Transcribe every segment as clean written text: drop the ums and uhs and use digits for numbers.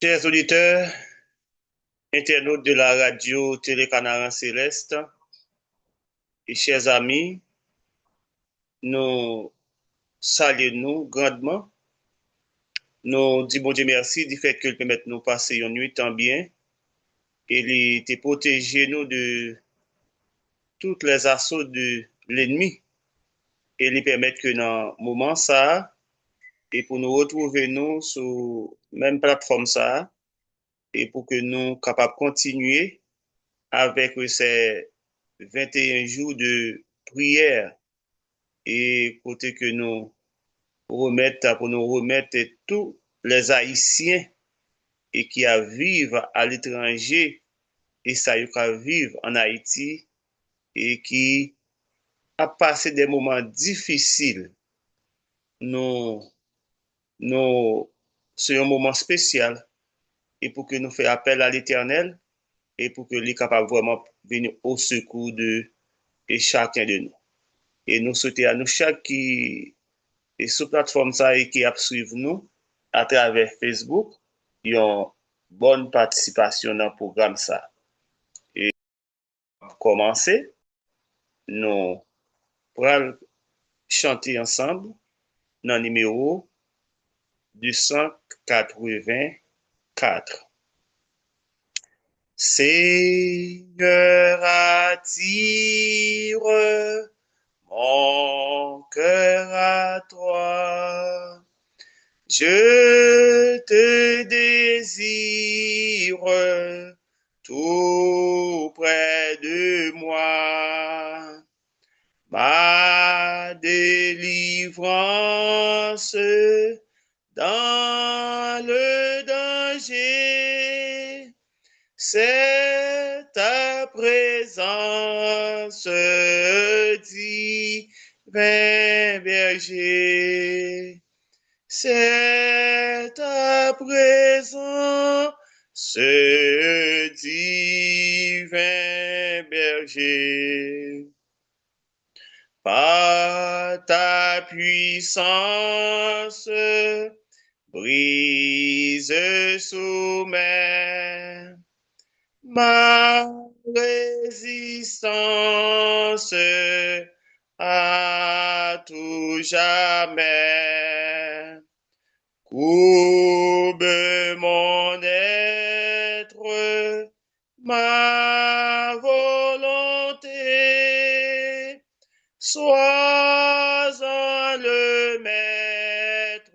Chers auditeurs, internautes de la radio Télécanaran Céleste et chers amis, nous saluons grandement. Nous disons bon Dieu merci du fait qu'il permet de nous passer une nuit tant bien et il te protéger nous de toutes les assauts de l'ennemi et lui permettre que dans le moment ça et pour nous retrouver nous sur même plateforme ça et pour que nous capables de continuer avec ces 21 jours de prière et côté que nous remettre pour nous remettre tous les Haïtiens et qui vivent à l'étranger et ça qui vivent en Haïti et qui a passé des moments difficiles. Nous, nous, c'est un moment spécial et pour que nous fassions appel à l'Éternel et pour que lui capable vraiment venir au secours de et chacun de nous. Et nous souhaitons à nous chaque qui est sur plateforme ça et qui a suivre nous à travers Facebook, ils ont bonne participation dans le programme ça. Et pour commencer, nous pourrons chanter ensemble dans le numéro 284. Seigneur, attire mon cœur à toi. Je te désire tout près de moi. Ma délivrance dans le danger, c'est ta présence, divin berger. C'est ta présence, divin berger. Par ta puissance, brise sommet ma résistance à tout jamais. Courbe mon être, ma volonté, sois en le maître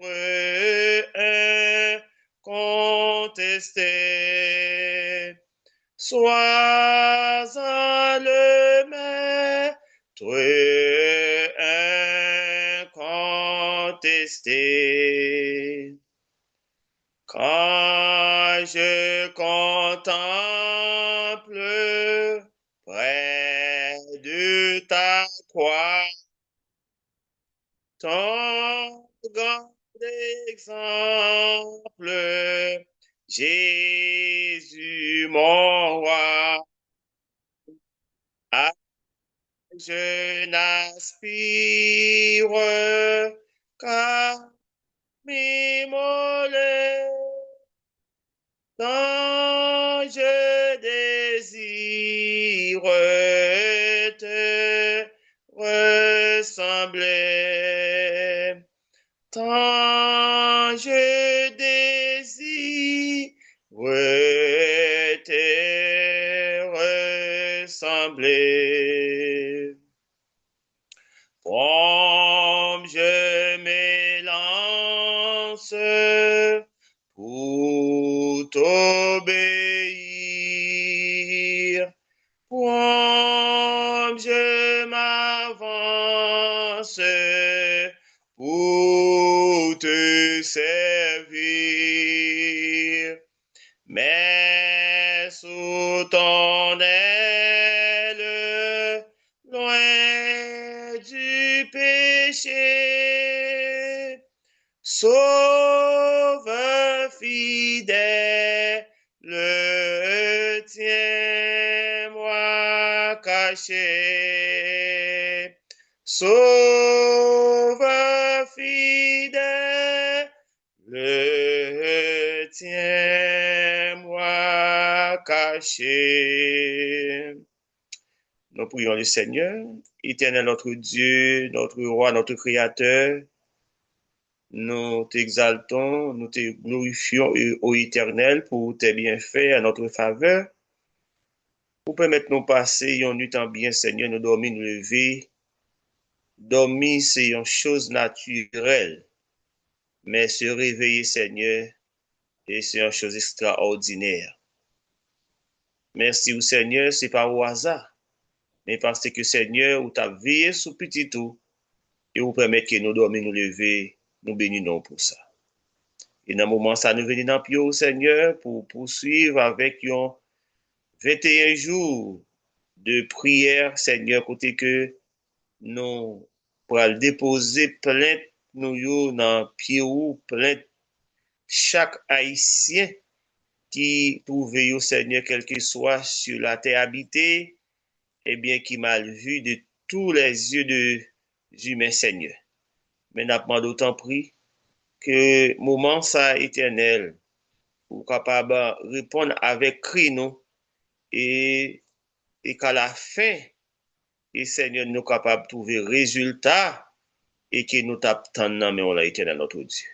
incontesté. Sois en le maître incontesté. Quand je contemple près de ta croix ton grand exemple, Jésus mon roi, je n'aspire qu'à m'immoler tant je désire te ressembler. Tant je désire te ressembler. Comme je m'élance pour t'obéir, comme je m'avance pour te servir, mais sous ton aile, loin du péché, Sauveur fidèle, tiens-moi caché. Sauveur fidèle, tiens caché. Nous prions le Seigneur, éternel notre Dieu, notre roi, notre créateur. Nous t'exaltons, nous te glorifions, ô éternel, pour tes bienfaits à notre faveur. Pour permettre nous passer une nuit en bien, Seigneur, nous dormir, nous lever. Dormir, c'est une chose naturelle. Mais se réveiller, Seigneur, c'est une chose extraordinaire. Merci au Seigneur, c'est pas au hasard. Mais parce que Seigneur, ou t'as veillé sous petit tout, et vous permettre que nous dormions, nous lever, nous bénissons pour ça. Et dans le moment, ça nous venons dans le Seigneur, pour poursuivre avec un 21 jours de prière, Seigneur, côté que nous pourrons déposer plainte nous dans pied ou plainte chaque haïtien qui trouve au Seigneur, quel que soit sur la terre habitée, eh bien, qui mal vu de tous les yeux de humains, Seigneur. Mais n'a pas d'autant pris que moment ça éternel, pour capable répondre avec cri nous et, et qu'à la fin, et Seigneur nous capable de trouver résultat et que nous t'attendons, mais on l'a éternel notre Dieu.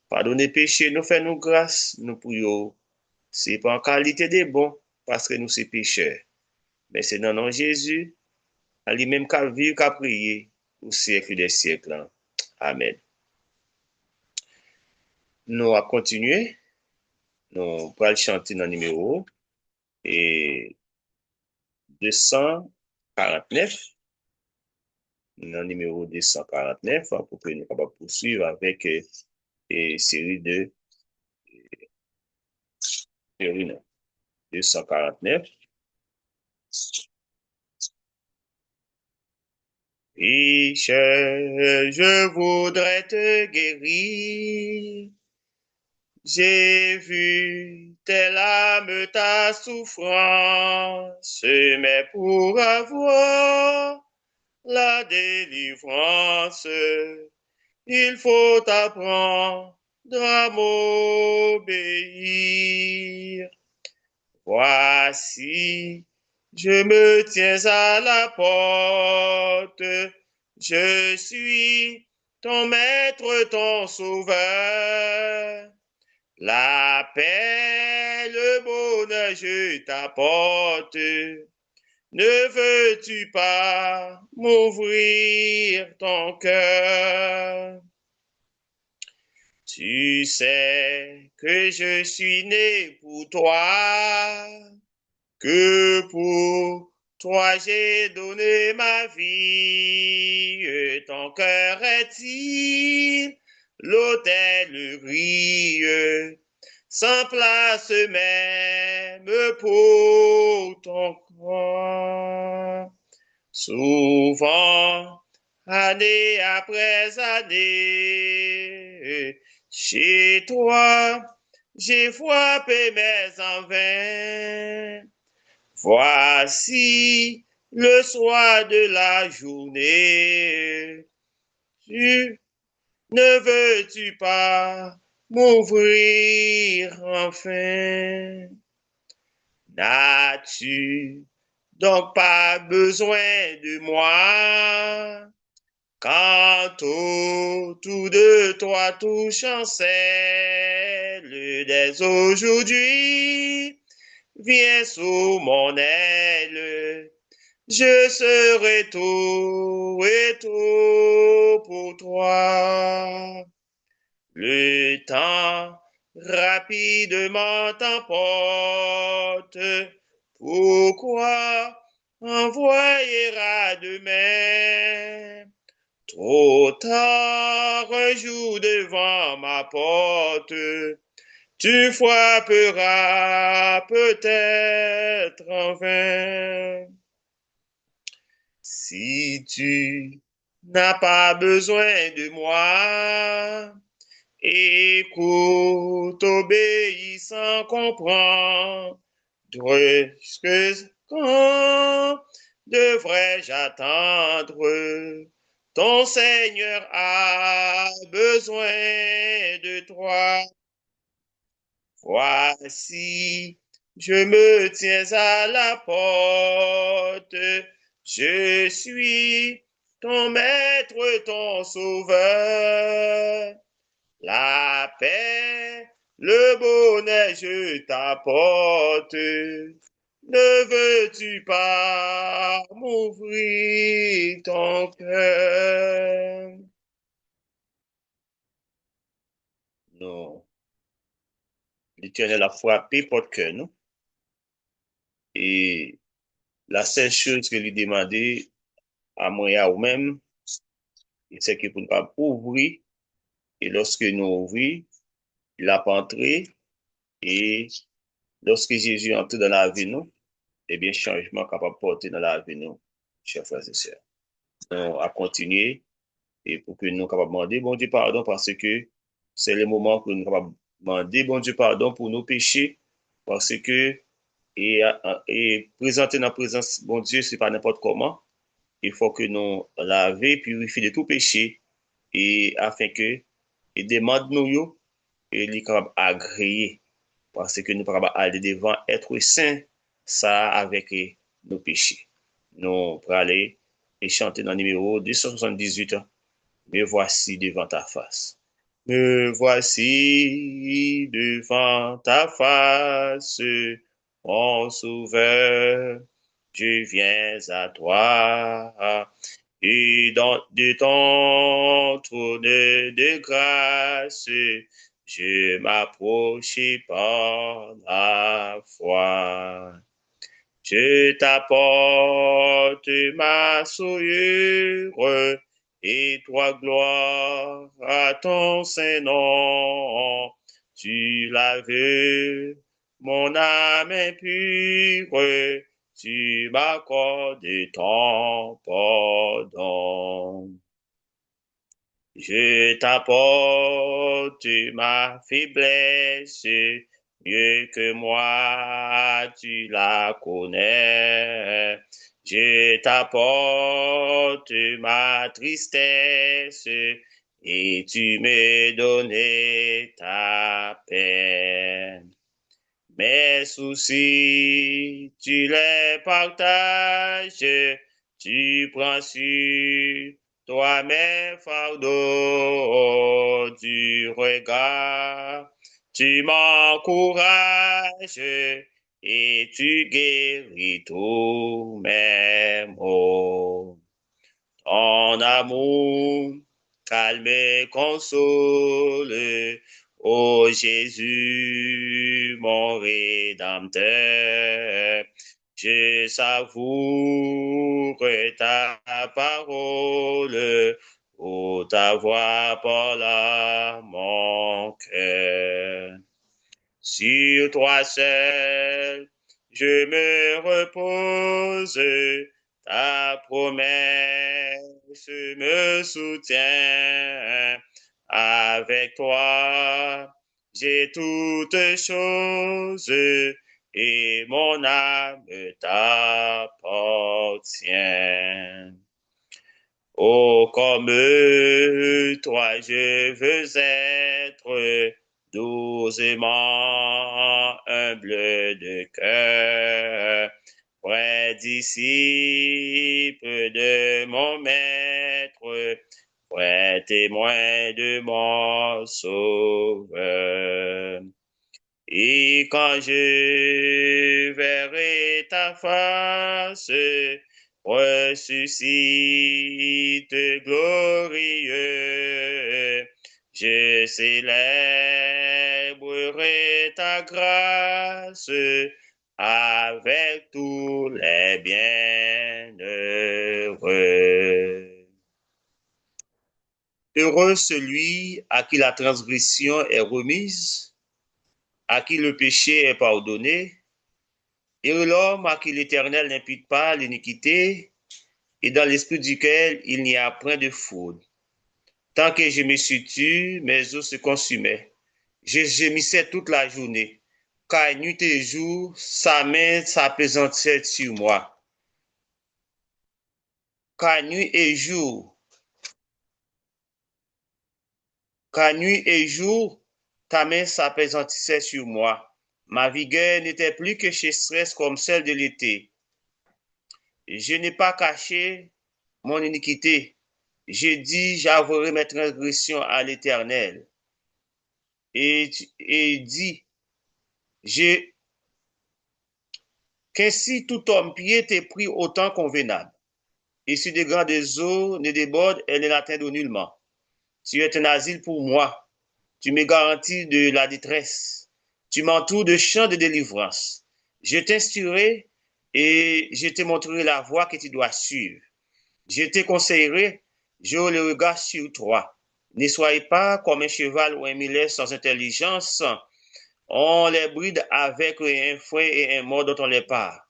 Pardonnez péché, nous faisons nous grâce, nous prions. C'est pas en qualité de bon, parce que nous sommes pécheurs. Mais c'est dans le nom de Jésus, à lui-même qu'à vivre, qu'à prier, au siècle des siècles. Amen. Nous allons continuer. Nous allons chanter dans le numéro et 249. Dans le numéro 249, pour que nous puissions poursuivre avec une série de 249. Riche, je voudrais te guérir. J'ai vu tes larmes, ta souffrance, mais pour avoir la délivrance, il faut apprendre à m'obéir. Voici, je me tiens à la porte, je suis ton maître, ton sauveur. La paix, le bonheur, je t'apporte. Ne veux-tu pas m'ouvrir ton cœur? Tu sais que je suis né pour toi, que pour toi j'ai donné ma vie. Ton cœur est-il l'autel gris, sans place même pour ton corps? Souvent, année après année, chez toi, j'ai frappé mes en vain. Voici le soir de la journée. Tu ne veux-tu pas m'ouvrir enfin? N'as-tu donc pas besoin de moi? Quand autour de toi tout chancelle, dès aujourd'hui, viens sous mon aile. Je serai tout et tout pour toi. Le temps rapidement t'emporte. Pourquoi envoyera demain? Trop tard, un jour devant ma porte, tu frapperas peut-être en vain. Si tu n'as pas besoin de moi, écoute, obéis sans comprendre. Quand devrais-je attendre? Ton Seigneur a besoin de toi. Voici, Je me tiens à la porte, je suis ton maître, ton sauveur. La paix, le bonheur, je t'apporte. Ne veux-tu pas m'ouvrir ton cœur? Non, l'Éternel a frappé votre cœur, non? Et la seule chose que lui demandait à moi et à vous-même, c'est que pour ne pas ouvrir, et lorsque nous ouvrons, il a pas entré, et lorsque Jésus entre dans la vie, nous, eh bien, changement capable de porter dans la vie, nous, chers frères et sœurs. On a continué, et pour que nous soyons capables de demander bon Dieu pardon, parce que c'est le moment que nous sommes capables de demander bon Dieu pardon pour nos péchés, parce que, et présenter dans la présence, bon Dieu, c'est pas n'importe comment. Il faut que nous laver, purifier de tout péché, et afin que, et demande nous, et lui capable agréer, parce que nous pas aller devant être saint, ça avec nos péchés. Nous pour aller et chanter dans le numéro 278, me voici devant ta face. Me voici devant ta face, mon sauveur, je viens à toi. Et de ton trône de grâce, je m'approche par la foi. Je t'apporte ma souillure et toi gloire à ton Saint-Nom. Tu laves mon âme impure, tu m'accordes ton pardon. Je t'apporte ma faiblesse, mieux que moi, tu la connais. Je t'apporte ma tristesse, et tu me donnes ta paix. Mes soucis, tu les partages, tu prends sur toi mes fardeaux du regard, tu m'encourages et tu guéris tous mes maux. Ton amour calme et console, ô Jésus, mon Rédempteur. Je savoure ta parole, ô ta voix parle à mon cœur. Sur toi seul, je me repose, ta promesse me soutient. Avec toi, j'ai toutes choses et mon âme t'appartient. Oh, comme toi, je veux être doucement humble de cœur, vrai disciple de mon maître, vrai témoin de mon sauveur. Et quand je verrai ta face, ressuscite glorieux, je célébrerai ta grâce avec tous les bienheureux. Heureux celui à qui la transgression est remise, à qui le péché est pardonné, et l'homme à qui l'Éternel n'impute pas l'iniquité, et dans l'esprit duquel il n'y a point de fraude. Tant que je me situe, mes os se consumaient. Je gémissais toute la journée, car nuit et jour, sa main s'apesantait sur moi. Car nuit et jour, car nuit et jour, ta main s'apesantissait sur moi. Ma vigueur n'était plus que chez stress comme celle de l'été. Je n'ai pas caché mon iniquité. J'ai dit, j'avouerai mes transgressions à l'Éternel. Et dit, j'ai qu'ainsi tout homme pied t'est pris au temps convenable. Et si de grandes eaux ne débordent, elles ne l'atteindront nullement. Tu es un asile pour moi. Tu me garantis de la détresse. Tu m'entoures de chants de délivrance. Je t'instruirai et je te montrerai la voie que tu dois suivre. Je te conseillerai, j'aurai le regard sur toi. Ne soyez pas comme un cheval ou un mulet sans intelligence. On les bride avec un frein et un mot dont on les part,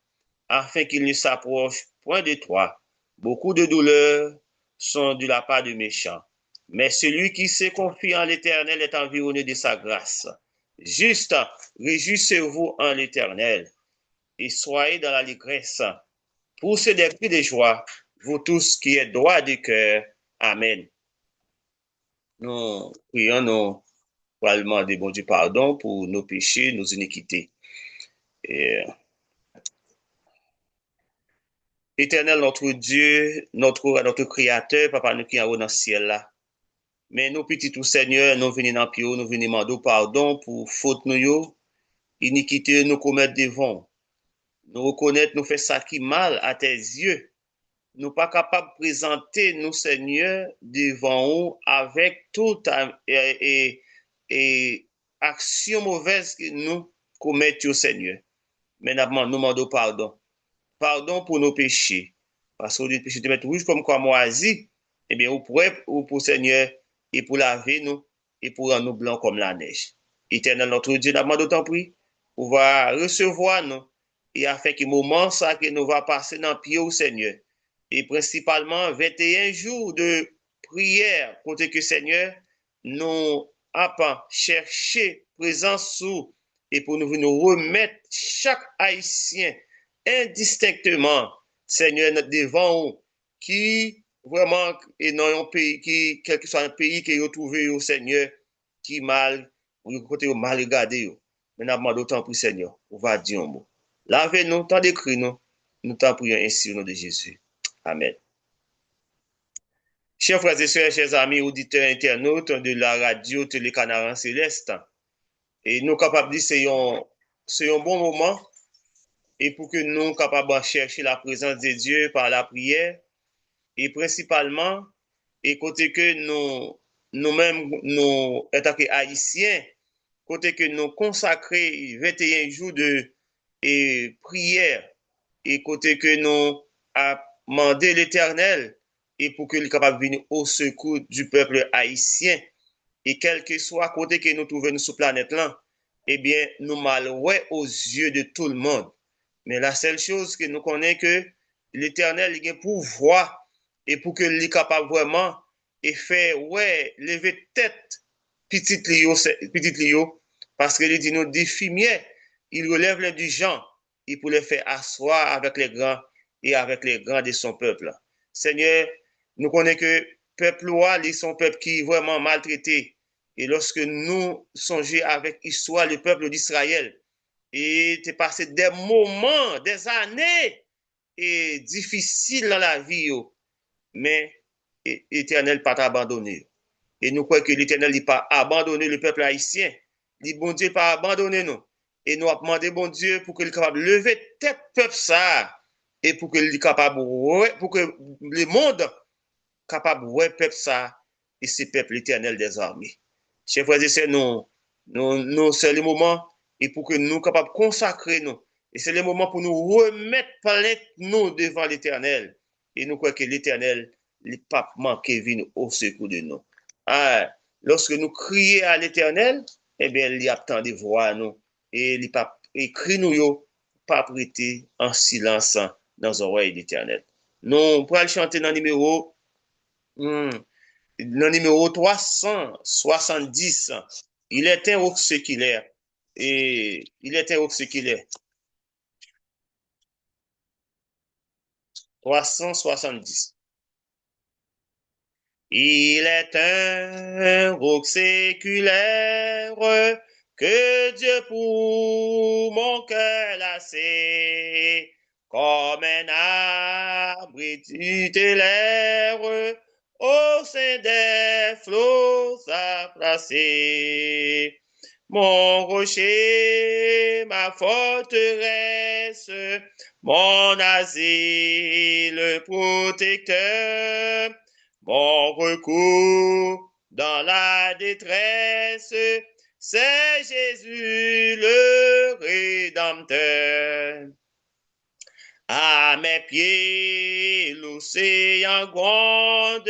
afin qu'ils ne s'approchent point de toi. Beaucoup de douleurs sont de la part de méchants. Mais celui qui se confie en l'Éternel est environné de sa grâce. Juste, réjouissez-vous en l'Éternel et soyez dans l'allégresse. Poussez des cris de joie, vous tous qui êtes droits de cœur. Amen. Nous prions, nous pour demander bon Dieu pardon pour nos péchés, nos iniquités. Et, Éternel, notre Dieu, notre Créateur, Papa, nous qui sommes dans le ciel là. Mais nous, petits tout Seigneur, nous venons dans le nous venons demander pardon pour faute nous, iniquité nous commettre devant. Nous reconnaître, nous faire ça qui mal à tes yeux. Nous pas capables de présenter nous, Seigneur, devant nous avec toute et action mauvaise que nous commettons, Seigneur. Mais nous demandons pardon. Pardon pour nos péchés. Parce que les péchés te mettent rouge comme quoi moisi, eh bien, ou pour Seigneur, et pour laver nous, et pour rendre nous blancs comme la neige. Éternel, notre Dieu, nous demandons ton prix, pour va recevoir nous, et afin que moment ça que nous va passer dans le pied au Seigneur, et principalement 21 jours de prière, côté que Seigneur, nous avons cherché présence sous, et pour nous remettre chaque haïtien indistinctement, Seigneur, devant qui vraiment est dans un pays qui, quel que soit un pays qui est retrouvé au Seigneur, qui mal, ou côté mal regardé. Mais nous demandons d'autant pour Seigneur, on va dire un mot. Lavez-nous, tant d'écrit nous t'en prions ainsi au nom de Jésus. Amen. Chers frères et sœurs, chers amis, auditeurs, internautes de la radio Télécanaran Céleste, et nous capables de dire c'est un bon moment et pour que nous soyons capables de chercher la présence de Dieu par la prière et principalement, et côté que nous-mêmes, nous, en tant qu'Haïtiens, côté que nous consacrons 21 jours de prière et côté que nous avons demandé l'Éternel et pour qu'il soit capable de venir au secours du peuple haïtien et quel que soit côté que nous trouvons sur la planète là, eh bien, nous malheureux aux yeux de tout le monde. Mais la seule chose que nous connaissons que l'Éternel a pouvoir et pour que lui capable vraiment et faire ouais lever tête petite Lio parce que il dit nous défi mieux il relève les du gens et pour les faire asseoir avec les grands et avec les grands de son peuple. Seigneur, nous connaissons que peuple roi, ils sont peuple qui est vraiment maltraité. Et lorsque nous songeons avec l'histoire du peuple d'Israël, et tu passé des moments, des années et difficiles dans la vie, mais l'Éternel pas abandonné. Et nous croyons que l'Éternel n'a pas abandonné le peuple haïtien. Le bon Dieu n'a pas abandonné nous. Et nous avons demandé bon Dieu pour qu'il soit capable de lever tête peuple ça et pour qu'il soit capable pour que le monde capable de peuple ça et c'est peuple l'Éternel des armées. Chers frères et sœurs, c'est le moment et pour que nous soyons capables de consacrer nous. Et c'est le moment pour nous remettre plainte nous devant l'Éternel. Et nous croyons que l'Éternel n'est pas manqué venir au secours de nous. Ah, lorsque nous crions à l'Éternel, eh bien, il y a tant de voix nous. Et il pas écrit nous, pas prêter en silence dans les oreilles d'Éternel. Nous pourrons chanter dans le numéro, le numéro 370. Il est un haut ce qu'il est. Et il est un haut ce qu'il est. 370. Il est un roc séculaire, Que Dieu pour mon cœur lassé, comme un abri de l'air, au sein des flots a placé. Mon rocher, ma forteresse, mon asile protecteur, mon recours dans la détresse, c'est Jésus le Rédempteur. À mes pieds, l'océan gronde,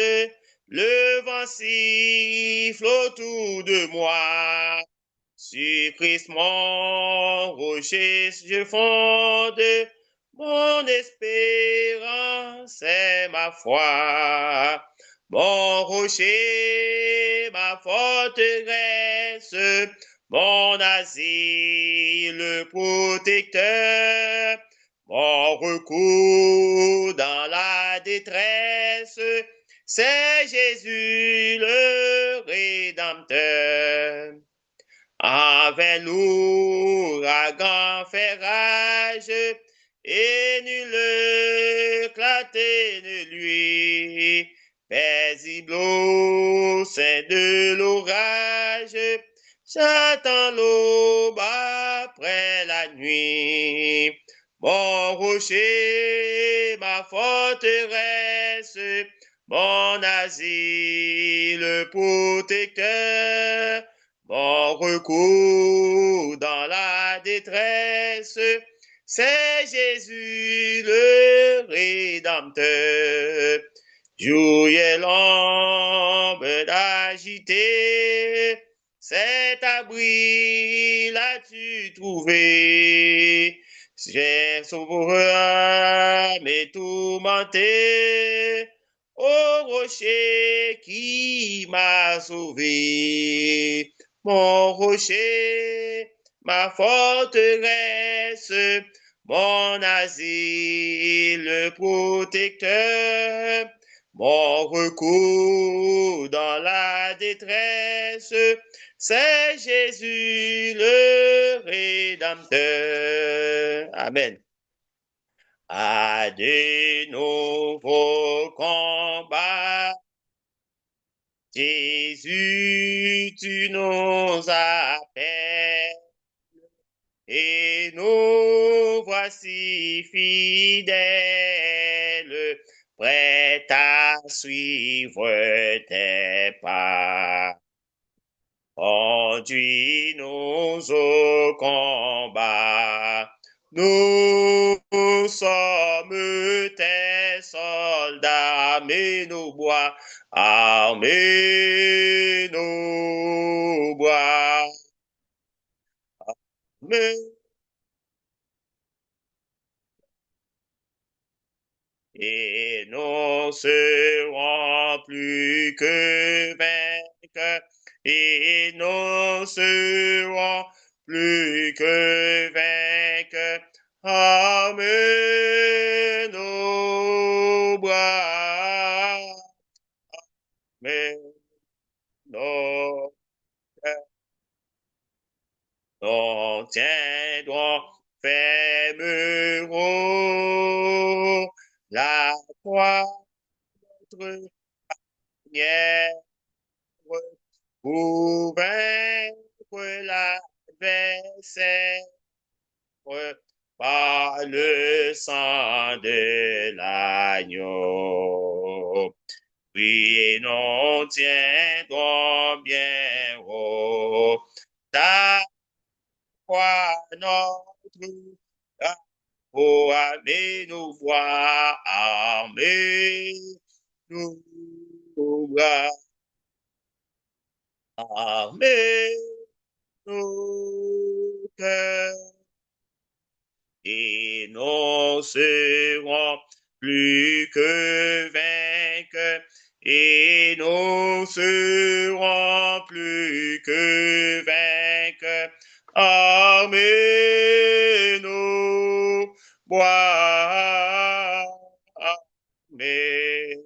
le vent siffle autour de moi. Sur Christ mon rocher je fonde, mon espérance est ma foi. Mon rocher, ma forteresse, mon asile protecteur, mon recours dans la détresse, c'est Jésus le Rédempteur. Avec l'ouragan fait rage, et nul éclaté de lui, paisible au sein de l'orage, j'attends l'aube après la nuit. Mon rocher, ma forteresse, mon asile protecteur, mon recours dans la détresse, c'est Jésus le Rédempteur. Jour et l'ombre d'agiter, cet abri l'as-tu trouvé? J'ai sauveur mes tourmentés, au rocher qui m'a sauvé. Mon rocher, ma forteresse, mon asile protecteur, mon recours dans la détresse, c'est Jésus le Rédempteur. Amen. À de nouveaux combats, Jésus, tu nous appelles et nous voici fidèles, prêts à suivre tes pas. Conduis-nous au combat. Nous sommes tes soldats, mais nos bois, armés nos bois. Mais et nous serons plus que vainqueurs, et nous serons plus que vainqueurs. Amen, nos bras, mais nos cœurs, nous tiendrons fermeront la croix notre lumière pour vaincre l'adversaire par le sang de l'agneau. Oui, nous tiendrons bien haut ta croix notre pour amener nous voir, armer nous voir, armer nos cœurs. Et nous serons plus que vainqueurs, et nous serons plus que vainqueurs. Armés nous bois, armés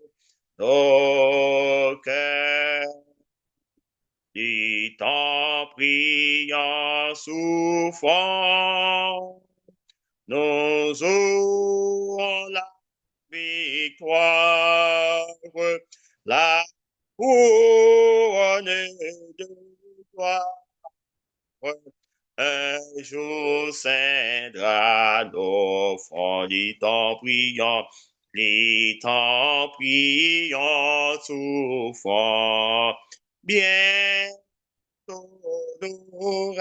nos cœurs. Du temps priant souffrant, nous aurons la victoire, la couronne de gloire. Un jour s'aidera nos fronts, les temps priant souffrant. Bientôt nous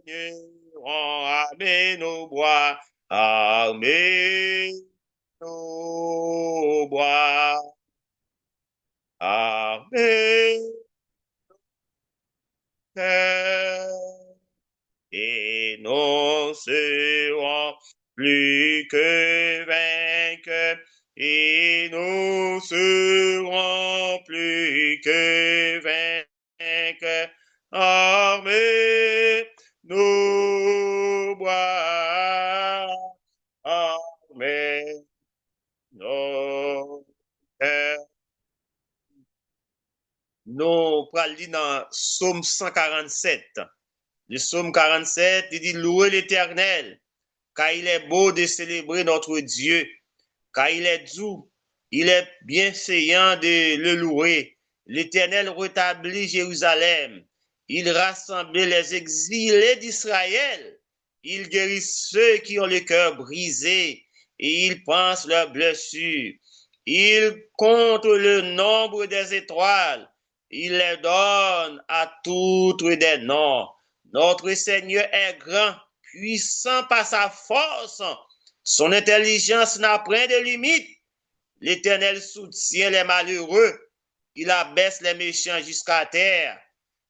régnerons, armés nos bois, armés nos bois, armés et nous serons plus que vainqueurs, et nous serons plus que vainqueurs, armés nos bois, armés nos cœurs. Nous prenons dans Psaume 147. Le psaume 47, il dit, louez l'Éternel, car il est beau de célébrer notre Dieu, car il est doux, il est bienséant de le louer. L'Éternel rétablit Jérusalem, il rassemble les exilés d'Israël, il guérit ceux qui ont le cœur brisé, et il pense leurs blessures. Il compte le nombre des étoiles, il les donne à toutes des noms. Notre Seigneur est grand, puissant par sa force. Son intelligence n'a point de limite. L'Éternel soutient les malheureux. Il abaisse les méchants jusqu'à terre.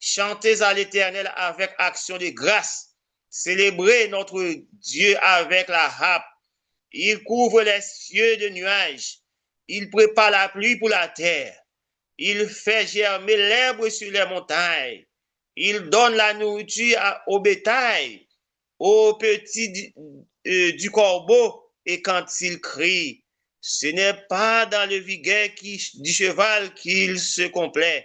Chantez à l'Éternel avec action de grâce. Célébrez notre Dieu avec la harpe. Il couvre les cieux de nuages. Il prépare la pluie pour la terre. Il fait germer l'herbe sur les montagnes. Il donne la nourriture au bétail, aux petits du corbeau, et quand il crie, ce n'est pas dans le vigueur du cheval qu'il se complaît.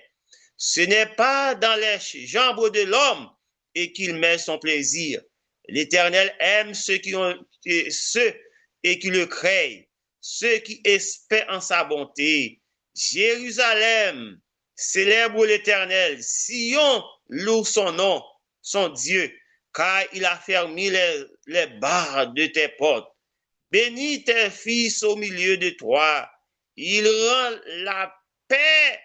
Ce n'est pas dans les jambes de l'homme et qu'il met son plaisir. L'Éternel aime ceux qui le craignent, ceux qui espèrent en sa bonté. Jérusalem, célèbre l'Éternel. Sion, loue son nom, son Dieu, car il a fermé les barres de tes portes. Bénis tes fils au milieu de toi. Il rend la paix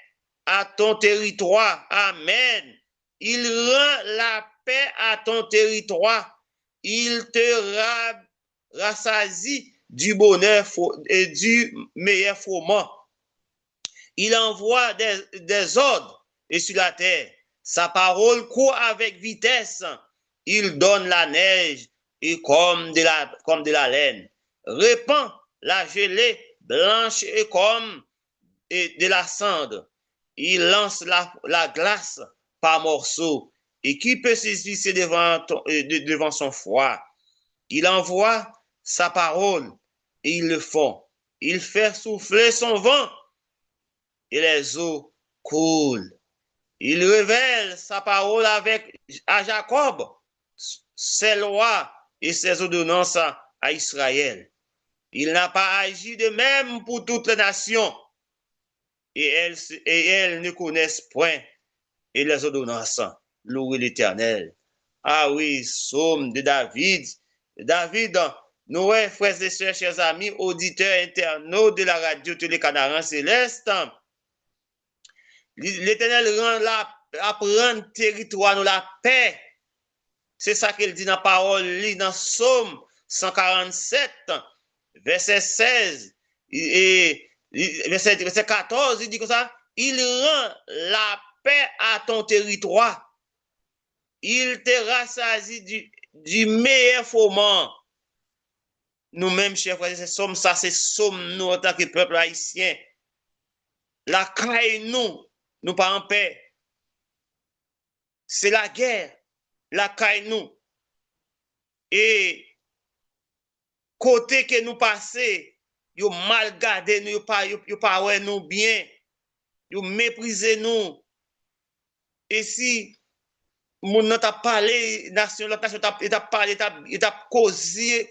à ton territoire. Amen. Il rend la paix à ton territoire. Il te rassasie du bonheur et du meilleur froment. Il envoie des ordres et sur la terre. Sa parole court avec vitesse. Il donne la neige et comme de la laine. Répand la gelée blanche et comme de la cendre. Il lance la glace par morceaux. Et qui peut s'essuyer devant son froid? Il envoie sa parole et ils le font. Il fait souffler son vent et les eaux coulent. Il révèle sa parole à Jacob, ses lois et ses ordonnances à Israël. Il n'a pas agi de même pour toutes les nations, et elles ne connaissent point et les ordonnances. Louez l'Éternel. Ah oui, psaume de David. David, nos frères et sœurs, chers amis, auditeurs internautes de la radio Télécanaran Céleste, l'Éternel apprend territoire, nous la paix. C'est ça qu'il dit dans la parole, dans Psaume 147, verset 16 et verset 14, il dit comme ça, il rend la paix à ton territoire. Il te rassasie du meilleur foment. Nous-mêmes, chers frères, c'est somme ça, c'est somme nous en tant que peuple haïtien. La caille nous pas en paix. C'est la guerre, la caille nous. Et côté que nous passons, yo mal gardé nous, yo pas ouais nous bien, yo méprisé nous. Et si moun nan t'a parlé, nation, l'autre nation t'a parlé, il t'a causé,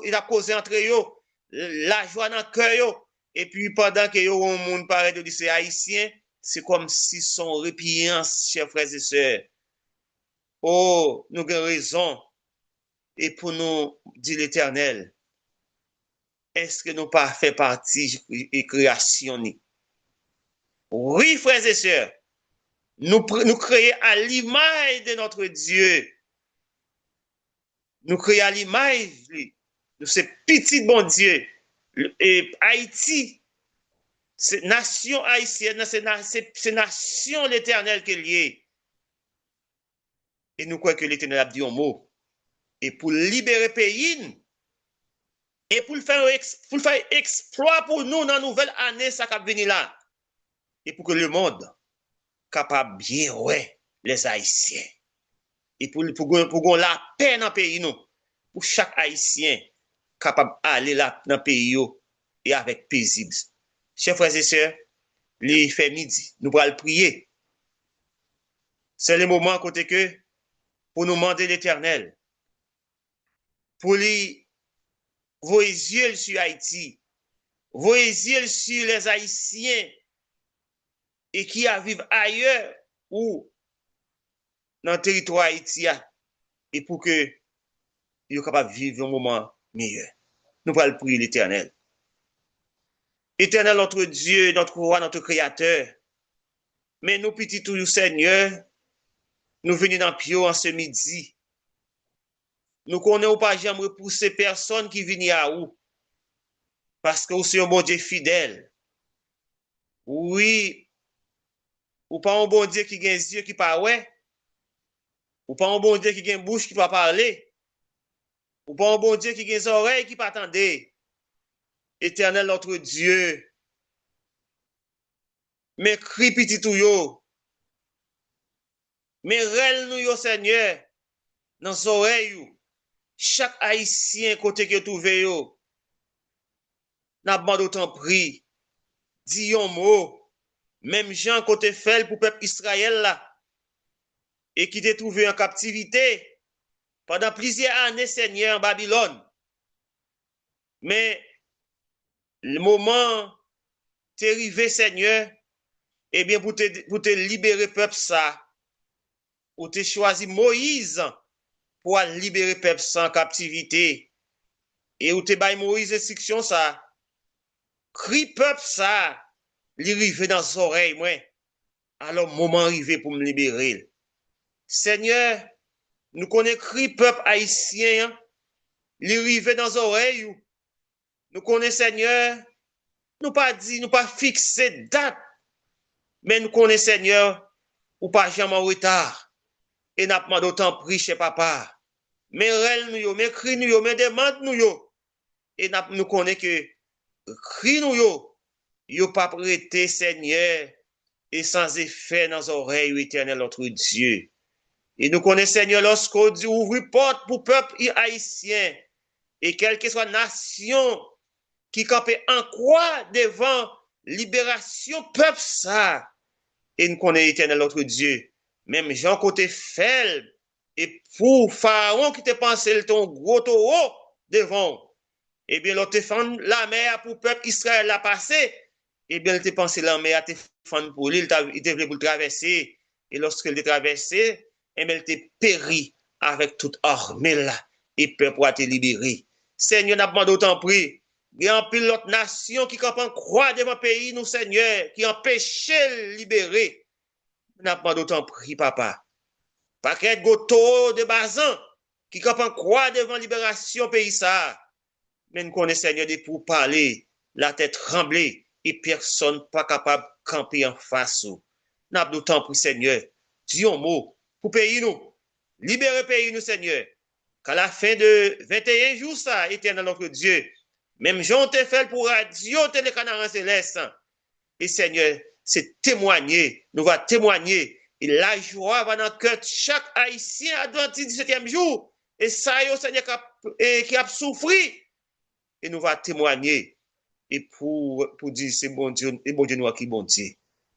il t'a causé entre eux, la joie dans le cœur yo. Et puis pendant que yo, on moun paraît de c'est haïtien, c'est comme si son répiance, chers frères et sœurs. Oh, nous avons raison. Et pour nous dire l'Éternel, est-ce que nous pas fait partie de création? Oui, frères et sœurs, nous créons à l'image de notre Dieu. Nous créons à l'image de ce petit bon Dieu. Et Haïti, c'est nation haïtienne, c'est nation l'Éternel qui est liée. Et nous croyons que l'Éternel a dit un mot. Et pour libérer le pays, et pour faire exploit pour nous dans la nouvelle année, ça va venir là. Et pour que le monde capable bien ouais les Haïtiens. Et pour la paix dans le pays, nous, pour chaque Haïtien capable d'aller là dans le pays et avec paisible. Chers frères et sœurs, il fait midi, nous allons prier. C'est le moment côté que pour nous demander l'Éternel, pour lui vos yeux sur Haïti, vos yeux sur les Haïtiens et qui vivent ailleurs ou dans le territoire haïtien et pour que ils soient capables de vivre un moment meilleur. Nous allons prier l'Éternel. Éternel, notre Dieu, notre roi, notre créateur, mais nous, petits tout, Seigneur, nous venons dans Pio en ce midi. Nous connaissons pas jamais repousser personne qui vient à vous. Parce que vous êtes un bon Dieu fidèle. Oui, ou pas un bon Dieu qui a des yeux qui parlent, ou pas un bon Dieu qui a une bouche qui va parler, ou pas un bon Dieu qui a des oreilles qui va attendre. Éternel notre Dieu, mais crie petit tout yo, mais rêle nous yo Seigneur, dans les oreilles, chaque haïtien côté que trouve yo, n'a pas d'autant pris, dit un mot, même Jean côté fait pour peuple Israël là, et qui t'est trouvé en captivité pendant plusieurs années, Seigneur, en Babylone. Mais le moment t'est arrivé, Seigneur, eh bien, pour te libérer peuple ça, ou te choisi Moïse pour libérer peuple ça en captivité. Et ou te bail Moïse instruction ça, crie peuple ça, li rive dans les oreilles, moi. Alors, moment arrivé pour me libérer. Seigneur, nous connaissons cri peuple haïtien, li rive dans les oreilles. Nous connaissons, Seigneur, nous pas dit, nous pas fixé date, mais nous connaissons, Seigneur, ou pas jamais en retard. Et n'a pas d'autant pris chez papa. Mais rêle nous, mais cri nous, mais demande nous. Et nous connaissons que cri nous, yo pas prêté, Seigneur, et sans effet dans les oreilles, éternel, notre Dieu. Et nous connaissons, Seigneur, lorsqu'on dit ouvre porte pour peuple haïtien, et quelle que soit nation qui campait en croix devant libération peuple ça. Et nous connaissons, éternel, notre Dieu. Même Jean côté fel, et pour Pharaon qui te pensait ton gros taureau devant, eh bien, l'autre la mer pour peuple Israël l'a passé, eh bien, il te pensé la mer te fendre pour lui, il te voulait pour le traverser, et lorsqu'il te traversé, eh bien, il te péri avec toute armée là, et peuple a te libéré. Seigneur, n'a pas d'autant pris. Il y a un pilote nation qui campe en croix devant le pays, nous, Seigneur, qui empêchait de libérer. N'a pas d'autant pris, papa. Paquet de goto de bazan qui campe en croix devant libération pays ça. Mais nous connaissons, Seigneur, de pour parler, la tête tremblée, et personne pas capable de camper en face. N'a pas d'autant pris, Seigneur. Dis un mot pour pays nous. Libérer pays nous, Seigneur. Qu'à la fin de 21 jours, ça, éternel notre Dieu, même Jean te fait pour radio, télécanard céleste. Et Seigneur, c'est témoigner, nous va témoigner. Et la joie va dans le cœur de chaque haïtien adventiste 17e jour. Et ça, yo, Seigneur, qui a souffert. Et nous va témoigner. Et pour dire, c'est bon Dieu, et bon Dieu, nous qui bon Dieu.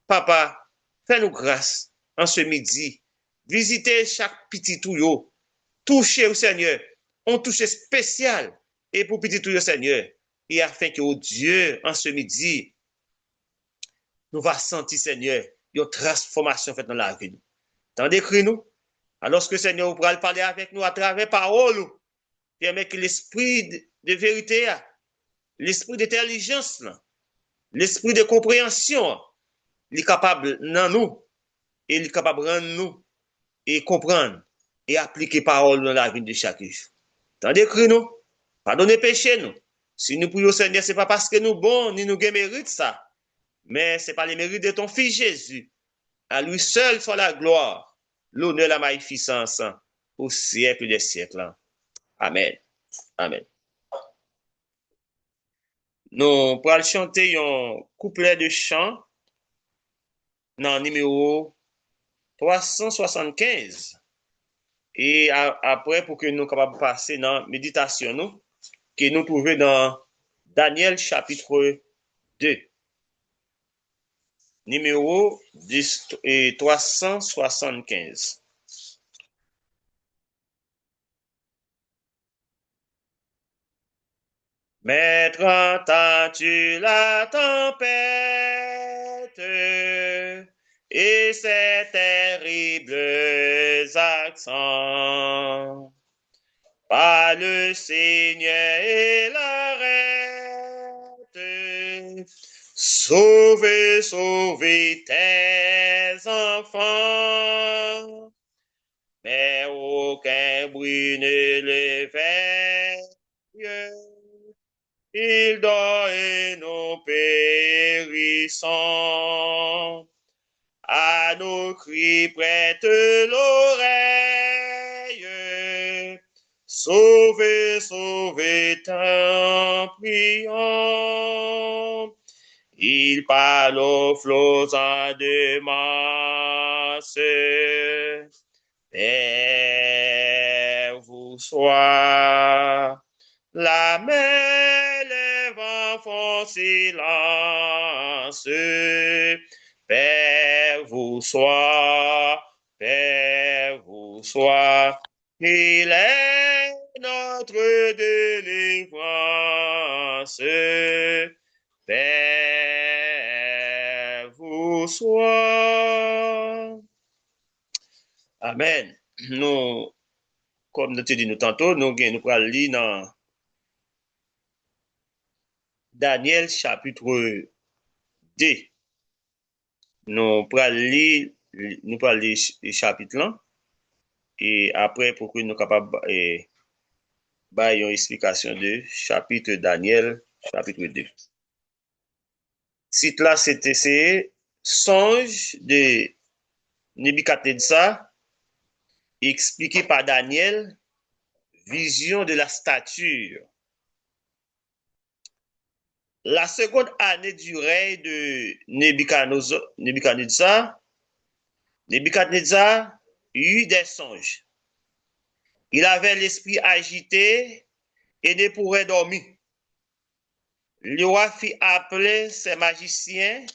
Papa, fais-nous grâce en ce midi. visiter chaque petit tuyau, toucher au Seigneur, on touche spécial et pour petit tuyau Seigneur, et afin que oh Dieu, en ce midi, nous va sentir Seigneur, une transformation faite dans la vie. T'en décris nous, alors que Seigneur vous pourra parler avec nous à travers parole, permet que l'esprit de vérité, l'esprit d'intelligence, l'esprit de compréhension, il est capable dans nous, et il est capable de rendre nous et comprendre et appliquer parole dans la vie de chaque jour. Tandis que nous, pardonnez péché nous. Si nous prions au Seigneur, ce n'est pas parce que nous bons, ni nous mérite ça, mais c'est par les mérites de ton Fils Jésus. À lui seul soit la gloire, l'honneur, la magnificence au siècle des siècles. Amen. Amen. Nous pourrons chanter un couplet de chant dans le numéro 375. Et après, pour que nous soyons capables de passer dans la méditation, nous, que nous trouvons dans Daniel chapitre 2. Numéro 375. Maître, entends-tu la tempête et ses terribles accents? Par le Seigneur et l'arrête. Sauvez, sauvez tes enfants. Mais aucun bruit ne l'éveille. Il dort et nous périssons. À nos cris prête l'oreille. Sauvez, sauvez, t'en prions. Il parle aux flots en de masse. Père vous soit. La mer, les vents font silence. Père vous soit, Père vous soit. Il est notre délivrance. Père vous soit. Amen. Nous, comme nous te dit nous tantôt, nous allons lire dans Daniel chapitre 2. Nous allons lire le chapitre là. Et après, pour que nous soyons capables de faire une explication de chapitre Daniel, chapitre 2. Site là, c'est songe de Nebuchadnezzar, expliqué par Daniel, vision de la stature. La seconde année du règne de Nebuchadnezzar eut des songes. Il avait l'esprit agité et ne pourrait dormir. Le roi fit appeler ses magiciens,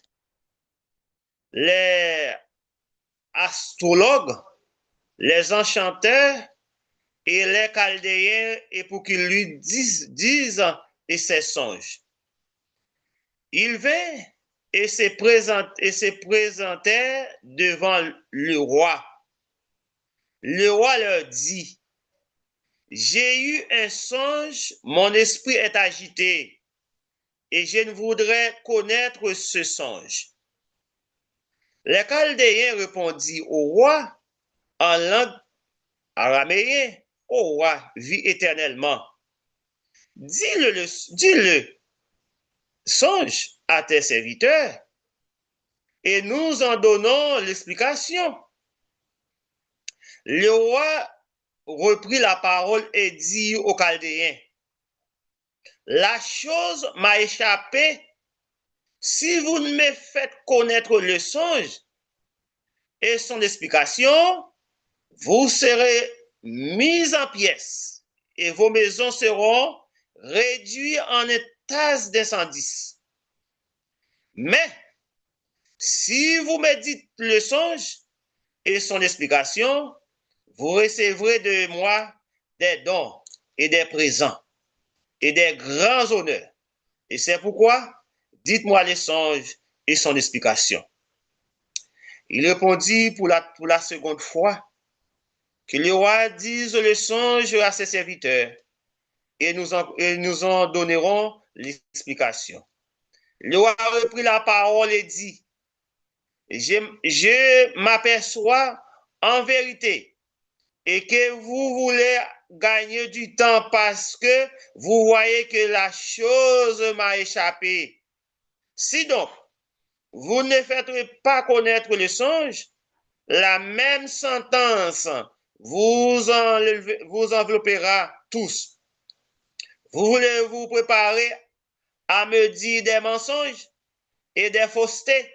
les astrologues, les enchanteurs et les chaldéens, et pour qu'ils lui disent ses songes. Il vint et se présentait devant le roi. Le roi leur dit, j'ai eu un songe, mon esprit est agité, et je ne voudrais connaître ce songe. Les Chaldéens répondit au roi en langue araméenne, au roi, vis éternellement. Dis-le songe à tes serviteurs, et nous en donnons l'explication. Le roi reprit la parole et dit aux Chaldéens, la chose m'a échappé. Si vous ne me faites connaître le songe et son explication, vous serez mis en pièces et vos maisons seront réduites en une tasse d'incendie. Mais si vous me dites le songe et son explication, vous recevrez de moi des dons et des présents et des grands honneurs. Et c'est pourquoi, dites-moi les songes et son explication. Il répondit pour la seconde fois que le roi dise le songe à ses serviteurs et nous en donnerons l'explication. Le roi reprit la parole et dit, je m'aperçois en vérité et que vous voulez gagner du temps parce que vous voyez que la chose m'a échappé. Si donc, vous ne faites pas connaître le songe, la même sentence vous enveloppera tous. Vous voulez vous préparer à me dire des mensonges et des faussetés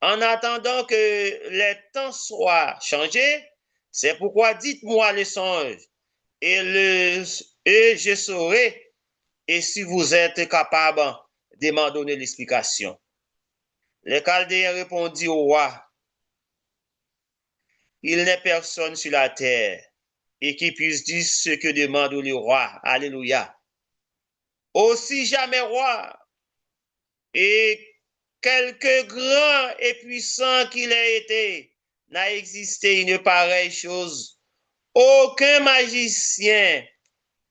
en attendant que les temps soient changés. C'est pourquoi dites-moi les songes et je saurai, et si vous êtes capable de m'en donner l'explication. Les Chaldéens répondirent au roi, il n'est personne sur la terre et qui puisse dire ce que demande le roi. Alléluia. Aussi jamais roi et quelque grand et puissant qu'il ait été, n'a existé une pareille chose. Aucun magicien,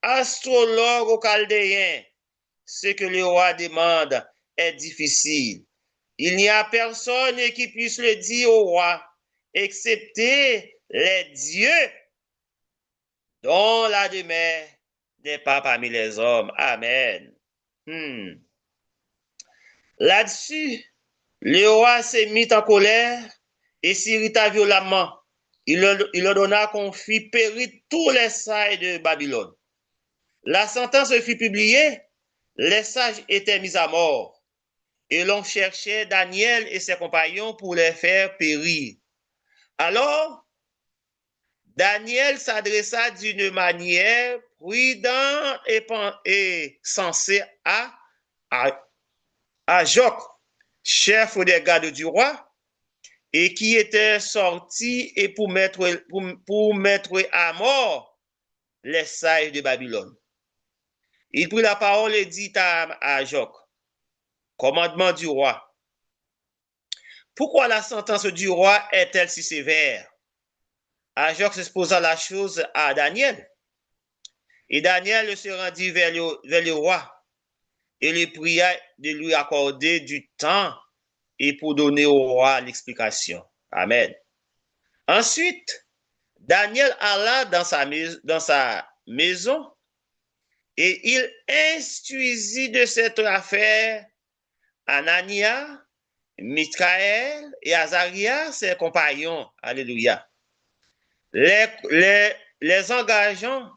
astrologue ou chaldéen, ce que le roi demande est difficile. Il n'y a personne qui puisse le dire au roi, excepté les dieux dont la demeure n'est pas parmi les hommes. Amen. Là-dessus, le roi s'est mis en colère et s'irrita violemment. Il ordonna qu'on fît périr tous les sages de Babylone. La sentence fut publiée, les sages étaient mis à mort, et l'on cherchait Daniel et ses compagnons pour les faire périr. Alors, Daniel s'adressa d'une manière prudente et sensée à Joc, chef des gardes du roi, et qui était sorti et pour mettre à mort les sages de Babylone. Il prit la parole et dit à Joc, commandement du roi, pourquoi la sentence du roi est-elle si sévère? Joc exposa la chose à Daniel. Et Daniel se rendit vers le roi et le pria de lui accorder du temps et pour donner au roi l'explication. Amen. Ensuite, Daniel alla dans sa maison et il instruisit de cette affaire Anania, Michaël et Azaria, ses compagnons. Alléluia. Les engageant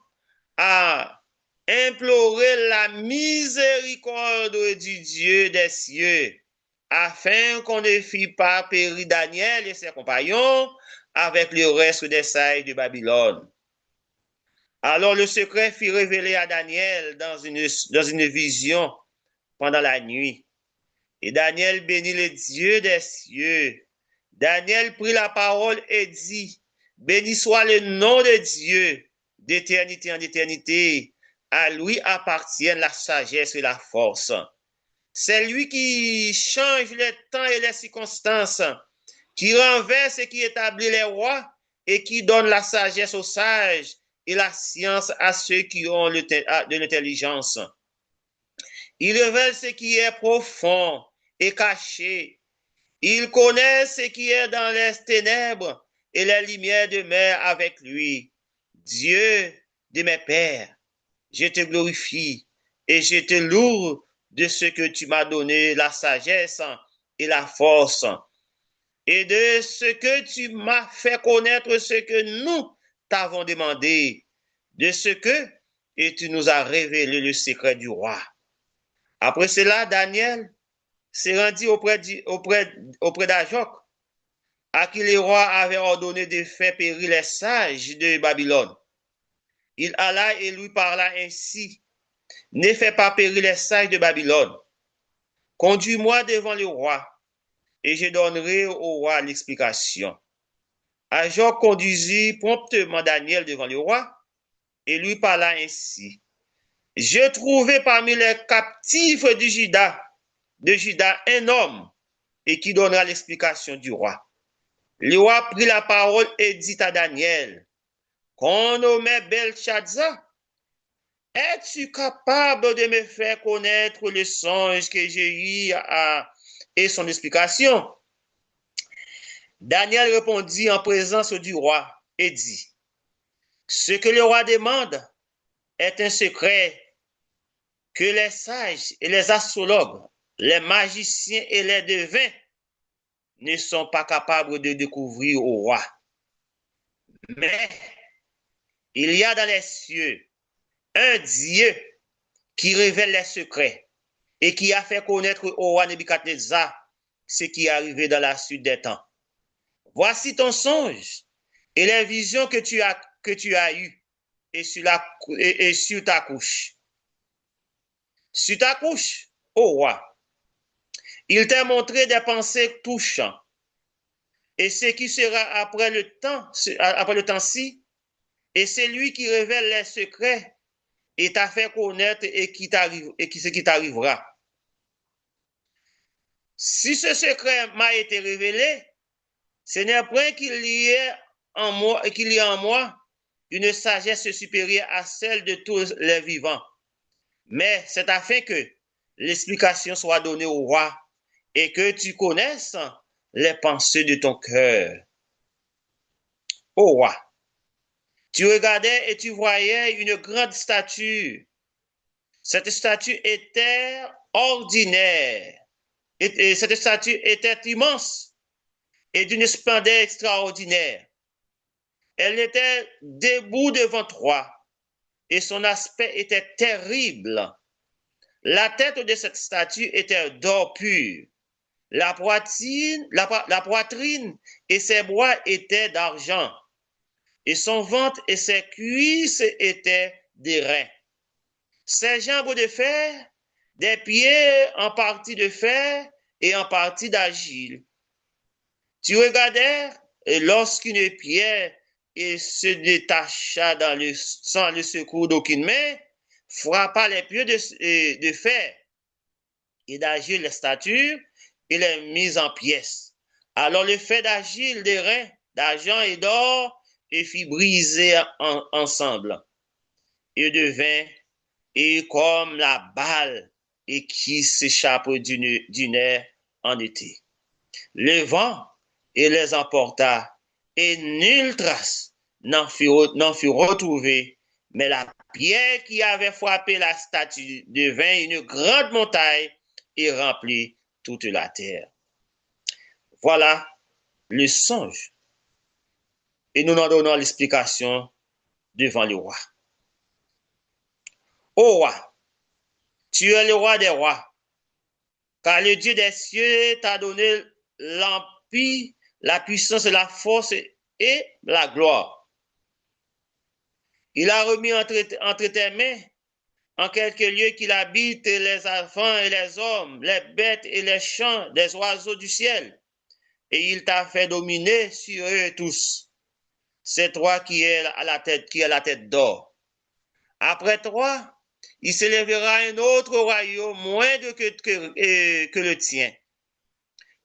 à implorer la miséricorde du Dieu des cieux, afin qu'on ne fît pas périr Daniel et ses compagnons avec le reste des sages de Babylone. Alors le secret fut révélé à Daniel dans une vision pendant la nuit. Et Daniel bénit le Dieu des cieux. Daniel prit la parole et dit, béni soit le nom de Dieu d'éternité en éternité. À lui appartiennent la sagesse et la force. C'est lui qui change les temps et les circonstances, qui renverse et qui établit les rois et qui donne la sagesse aux sages et la science à ceux qui ont de l'intelligence. Il révèle ce qui est profond et caché. Il connaît ce qui est dans les ténèbres et les lumières demeurent avec lui. Dieu de mes pères, je te glorifie et je te loue de ce que tu m'as donné, la sagesse et la force, et de ce que tu m'as fait connaître ce que nous t'avons demandé, de ce que et tu nous as révélé le secret du roi. Après cela, Daniel s'est rendu auprès d'Ajoc, à qui le roi avait ordonné de faire périr les sages de Babylone. Il alla et lui parla ainsi, ne fais pas périr les sages de Babylone. Conduis-moi devant le roi, et je donnerai au roi l'explication. Ajor conduisit promptement Daniel devant le roi et lui parla ainsi. Je trouvai parmi les captifs de Juda un homme et qui donnera l'explication du roi. Le roi prit la parole et dit à Daniel, qu'on nommait Belshazzar, es-tu capable de me faire connaître le songe que j'ai eu et son explication? Daniel répondit en présence du roi et dit, ce que le roi demande est un secret que les sages et les astrologues, les magiciens et les devins ne sont pas capables de découvrir au roi. Mais il y a dans les cieux un Dieu qui révèle les secrets et qui a fait connaître au roi Nebuchadnezzar ce qui est arrivé dans la suite des temps. Voici ton songe et les visions que tu as eues et sur ta couche. Sur ta couche, ô roi, il t'a montré des pensées touchantes. Et ce qui sera après le temps-ci, et c'est lui qui révèle les secrets et t'a fait connaître ce qui t'arrivera. Si ce secret m'a été révélé, ce n'est point qu'il y ait en moi une sagesse supérieure à celle de tous les vivants, mais c'est afin que l'explication soit donnée au roi et que tu connaisses les pensées de ton cœur. Ô roi, tu regardais et tu voyais une grande statue. Cette statue était ordinaire. Et cette statue était immense et d'une splendeur extraordinaire. Elle était debout devant toi et son aspect était terrible. La tête de cette statue était d'or pur. La poitrine et ses bras étaient d'argent. Et son ventre et ses cuisses étaient d'airain. Ses jambes de fer, des pieds en partie de fer et en partie d'argile. Tu regardais et lorsqu'une pierre se détacha sans le secours d'aucune main, frappa les pieds de fer et d'argile les statues et les mit en pièces. Alors le fer d'argile, d'airain, d'argent et d'or et fit briser ensemble et devint et comme la balle et qui s'échappe d'une air en été. Le vent et les emporta et nulle trace n'en fut retrouvée, mais la pierre qui avait frappé la statue devint une grande montagne et remplit toute la terre. Voilà le songe. Et nous en donnons l'explication devant le roi. Ô roi, tu es le roi des rois, car le Dieu des cieux t'a donné l'empire, la puissance, la force et la gloire. Il a remis entre tes mains, en quelques lieux qu'il habite, les enfants et les hommes, les bêtes et les champs des oiseaux du ciel. Et il t'a fait dominer sur eux tous. C'est toi qui es la tête d'or. Après toi, il s'élèvera un autre royaume moindre que le tien.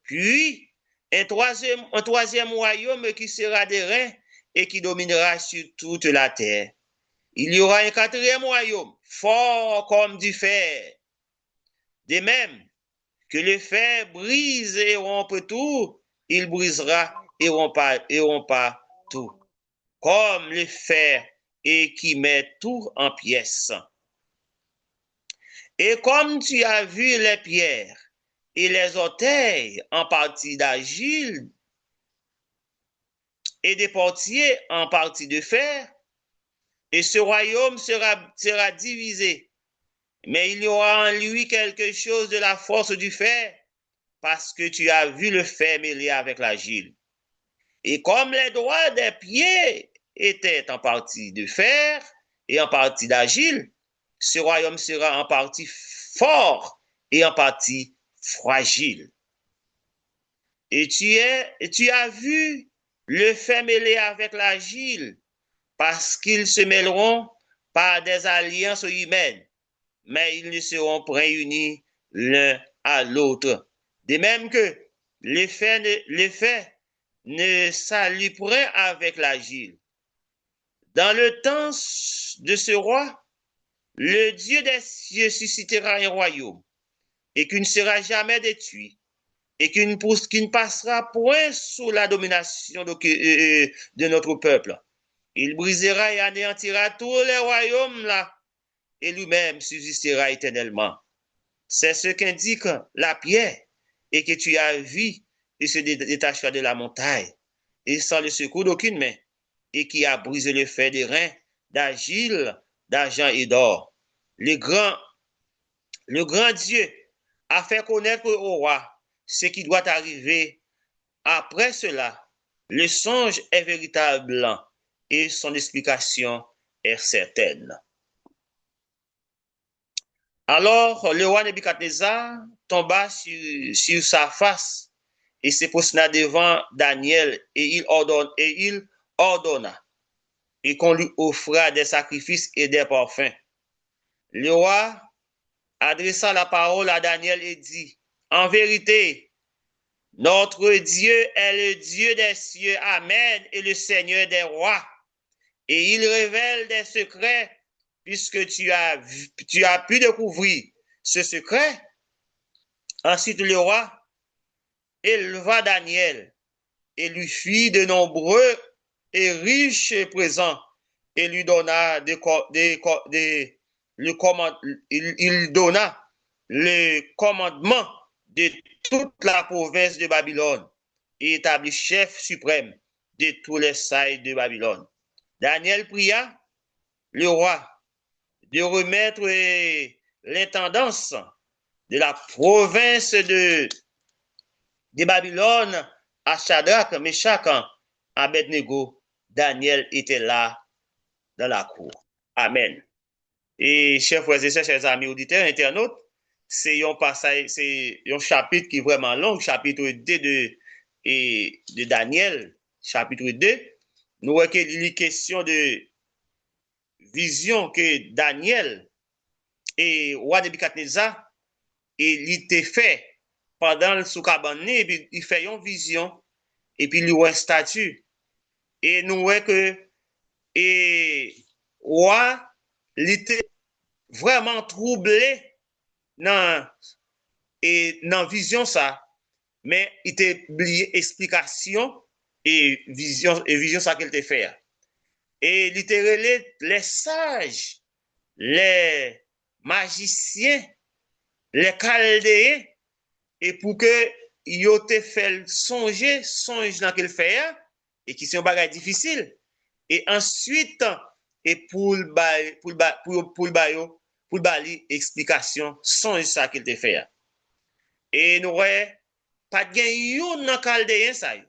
Puis, un troisième royaume qui sera d'airain et qui dominera sur toute la terre. Il y aura un quatrième royaume, fort comme du fer. De même que le fer brise et rompt tout, il brisera et rompra tout. Comme le fer et qui met tout en pièces. Et comme tu as vu les pierres et les orteils en partie d'argile et des portiers en partie de fer, et ce royaume sera divisé, mais il y aura en lui quelque chose de la force du fer, parce que tu as vu le fer mêlé avec l'argile. Et comme les doigts des pieds étaient en partie de fer et en partie d'argile, ce royaume sera en partie fort et en partie fragile. Et tu as vu le fait mêler avec l'agile, parce qu'ils se mêleront par des alliances humaines, mais ils ne seront réunis l'un à l'autre. De même que l'effet ne s'allie point avec l'agile. Dans le temps de ce roi, le Dieu des cieux suscitera un royaume et qui ne sera jamais détruit et qui ne passera point sous la domination de notre peuple. Il brisera et anéantira tous les royaumes là et lui-même subsistera éternellement. C'est ce qu'indique la pierre et que tu as vu et se détachera de la montagne et sans le secours d'aucune main et qui a brisé le fer des reins d'agile, d'argent et d'or. Le grand Dieu a fait connaître au roi ce qui doit arriver. Après cela, le songe est véritable et son explication est certaine. Alors le roi Nebuchadnezzar tomba sur sa face et se prosterna devant Daniel et il ordonna et qu'on lui offra des sacrifices et des parfums. Le roi adressa la parole à Daniel et dit, en vérité, notre Dieu est le Dieu des cieux, Amen, et le Seigneur des rois. Et il révèle des secrets, puisque tu as pu découvrir ce secret. Ensuite, le roi éleva Daniel et lui fit de nombreux et riches présents et lui donna il donna le commandement de toute la province de Babylone et établit chef suprême de tous les sailles de Babylone. Daniel pria le roi de remettre l'intendance de la province de Babylone à Shadrach, Meshach, Abednego. Daniel était là dans la cour. Amen. Et chers frères et sœurs, chers amis auditeurs, internautes, c'est un passage, c'est un chapitre qui est vraiment long, chapitre 2 de Daniel, chapitre 2. Nous voyons qu'il est question de vision que Daniel et roi Nebuchadnezzar et il était fait pendant le soukaban, et puis il fait une vision et puis il voit un statut et nous voyons que et roi il était vraiment troublé dans vision ça, mais il était oublié explication et vision ça qu'il te fait. Et littéralement les sages, les magiciens, les chaldéens, et pour que yo te fait songer, songe dans qu'il fait, et qui sont bagage difficile. Et ensuite, et pour le explication, songe ça qu'il te fait. Et nous n'avons pas de yon dans chaldéen ça yo,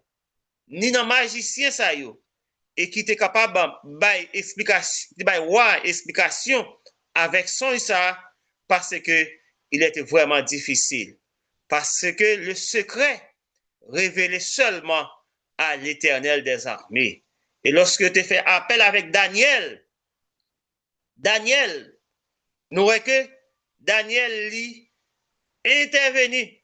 ni dans magicien ça yo, et qui était capable de explication avec son ça parce que il était vraiment difficile. Parce que le secret révélé seulement à l'Éternel des armées. Et lorsque tu fais appel avec Daniel, nous voyons que Daniel lui intervenu.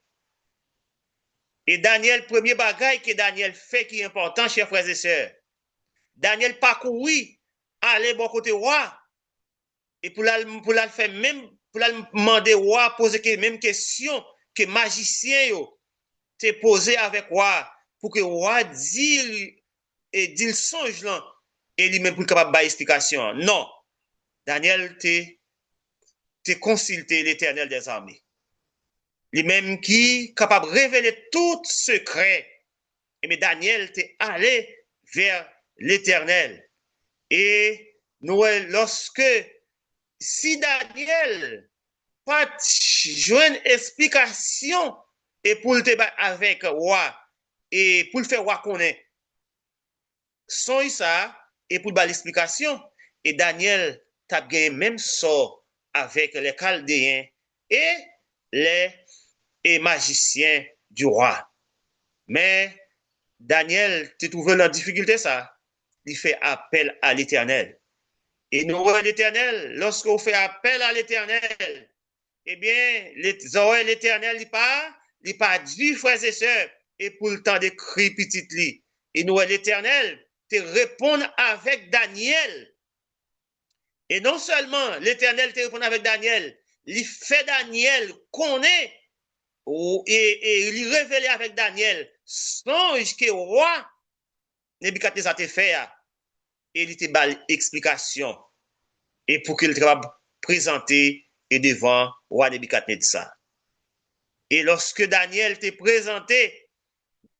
Et Daniel, premier bagaille que Daniel fait qui est important, chers frères et sœurs, Daniel parcouru, aller bon côté roi, et pour la faire même, pour la demander roi, poser les mêmes questions que magicien yo, te posé avec roi, pour que roi dise et dit le songe là, et lui-même pour capable de explication. Non, Daniel te consulté l'Éternel des armées. Lui-même qui capable de révéler tout secret. Et mais Daniel t'est allé vers l'Éternel. Et nous, lorsque, si Daniel pas joindre explication et pour le débat avec roi et pour le faire roi connaître son ça et pour l'explication et Daniel t'a gagné même sort avec les chaldéens et les magiciens du roi. Mais Daniel, tu trouves la difficulté, ça? Il fait appel à l'Éternel. Et nous, l'Éternel, lorsqu'on fait appel à l'Éternel, eh bien, les oreilles l'Éternel, il pas dit, frères et sœurs, et pour le temps de crier petit lit. Et nous, l'Éternel, te répond avec Daniel. Et non seulement l'Éternel te répond avec Daniel, il fait Daniel connaît et il révèle avec Daniel songe que roi Nebuchadnezzar te fait et il te donne explication et pour qu'il te présenter et devant roi Nebuchadnezzar. Et lorsque Daniel t'est présenté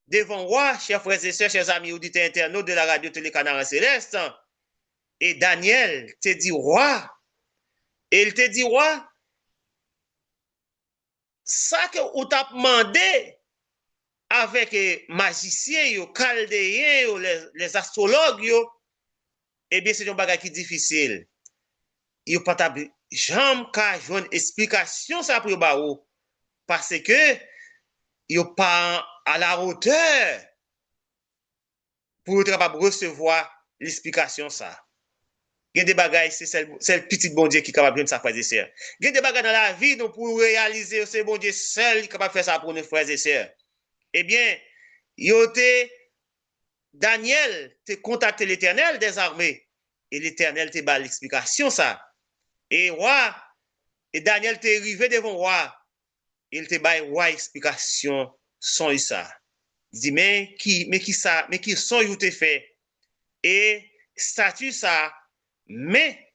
devant roi, chers frères et sœurs, chers amis auditeurs internautes de la radio Télé Canard Céleste, et Daniel te dit roi, et il te dit roi, ça que vous t'a demandé avec les magiciens, les chaldéens, les astrologues, eh bien, c'est un bagage qui est difficile. Il n'y a pas de jambe qu'à jouer une explication ça pour vous parce que il n'y a pas à la hauteur pour être capable de recevoir l'explication ça. Il y a des bagages, c'est le petit bon Dieu qui est capable de faire ça, frères et sœurs. Il y a des bagages dans la vie, nous, pour réaliser, c'est bon Dieu seul qui est capable de faire ça pour nos frères et sœurs. Eh bien, Daniel te contacté l'Éternel des armées et l'Éternel te bat l'explication ça. Et roi, et Daniel te arrivé devant roi, il te bat roi explication son ça. Il dit mais qui son you te fait et statut ça mais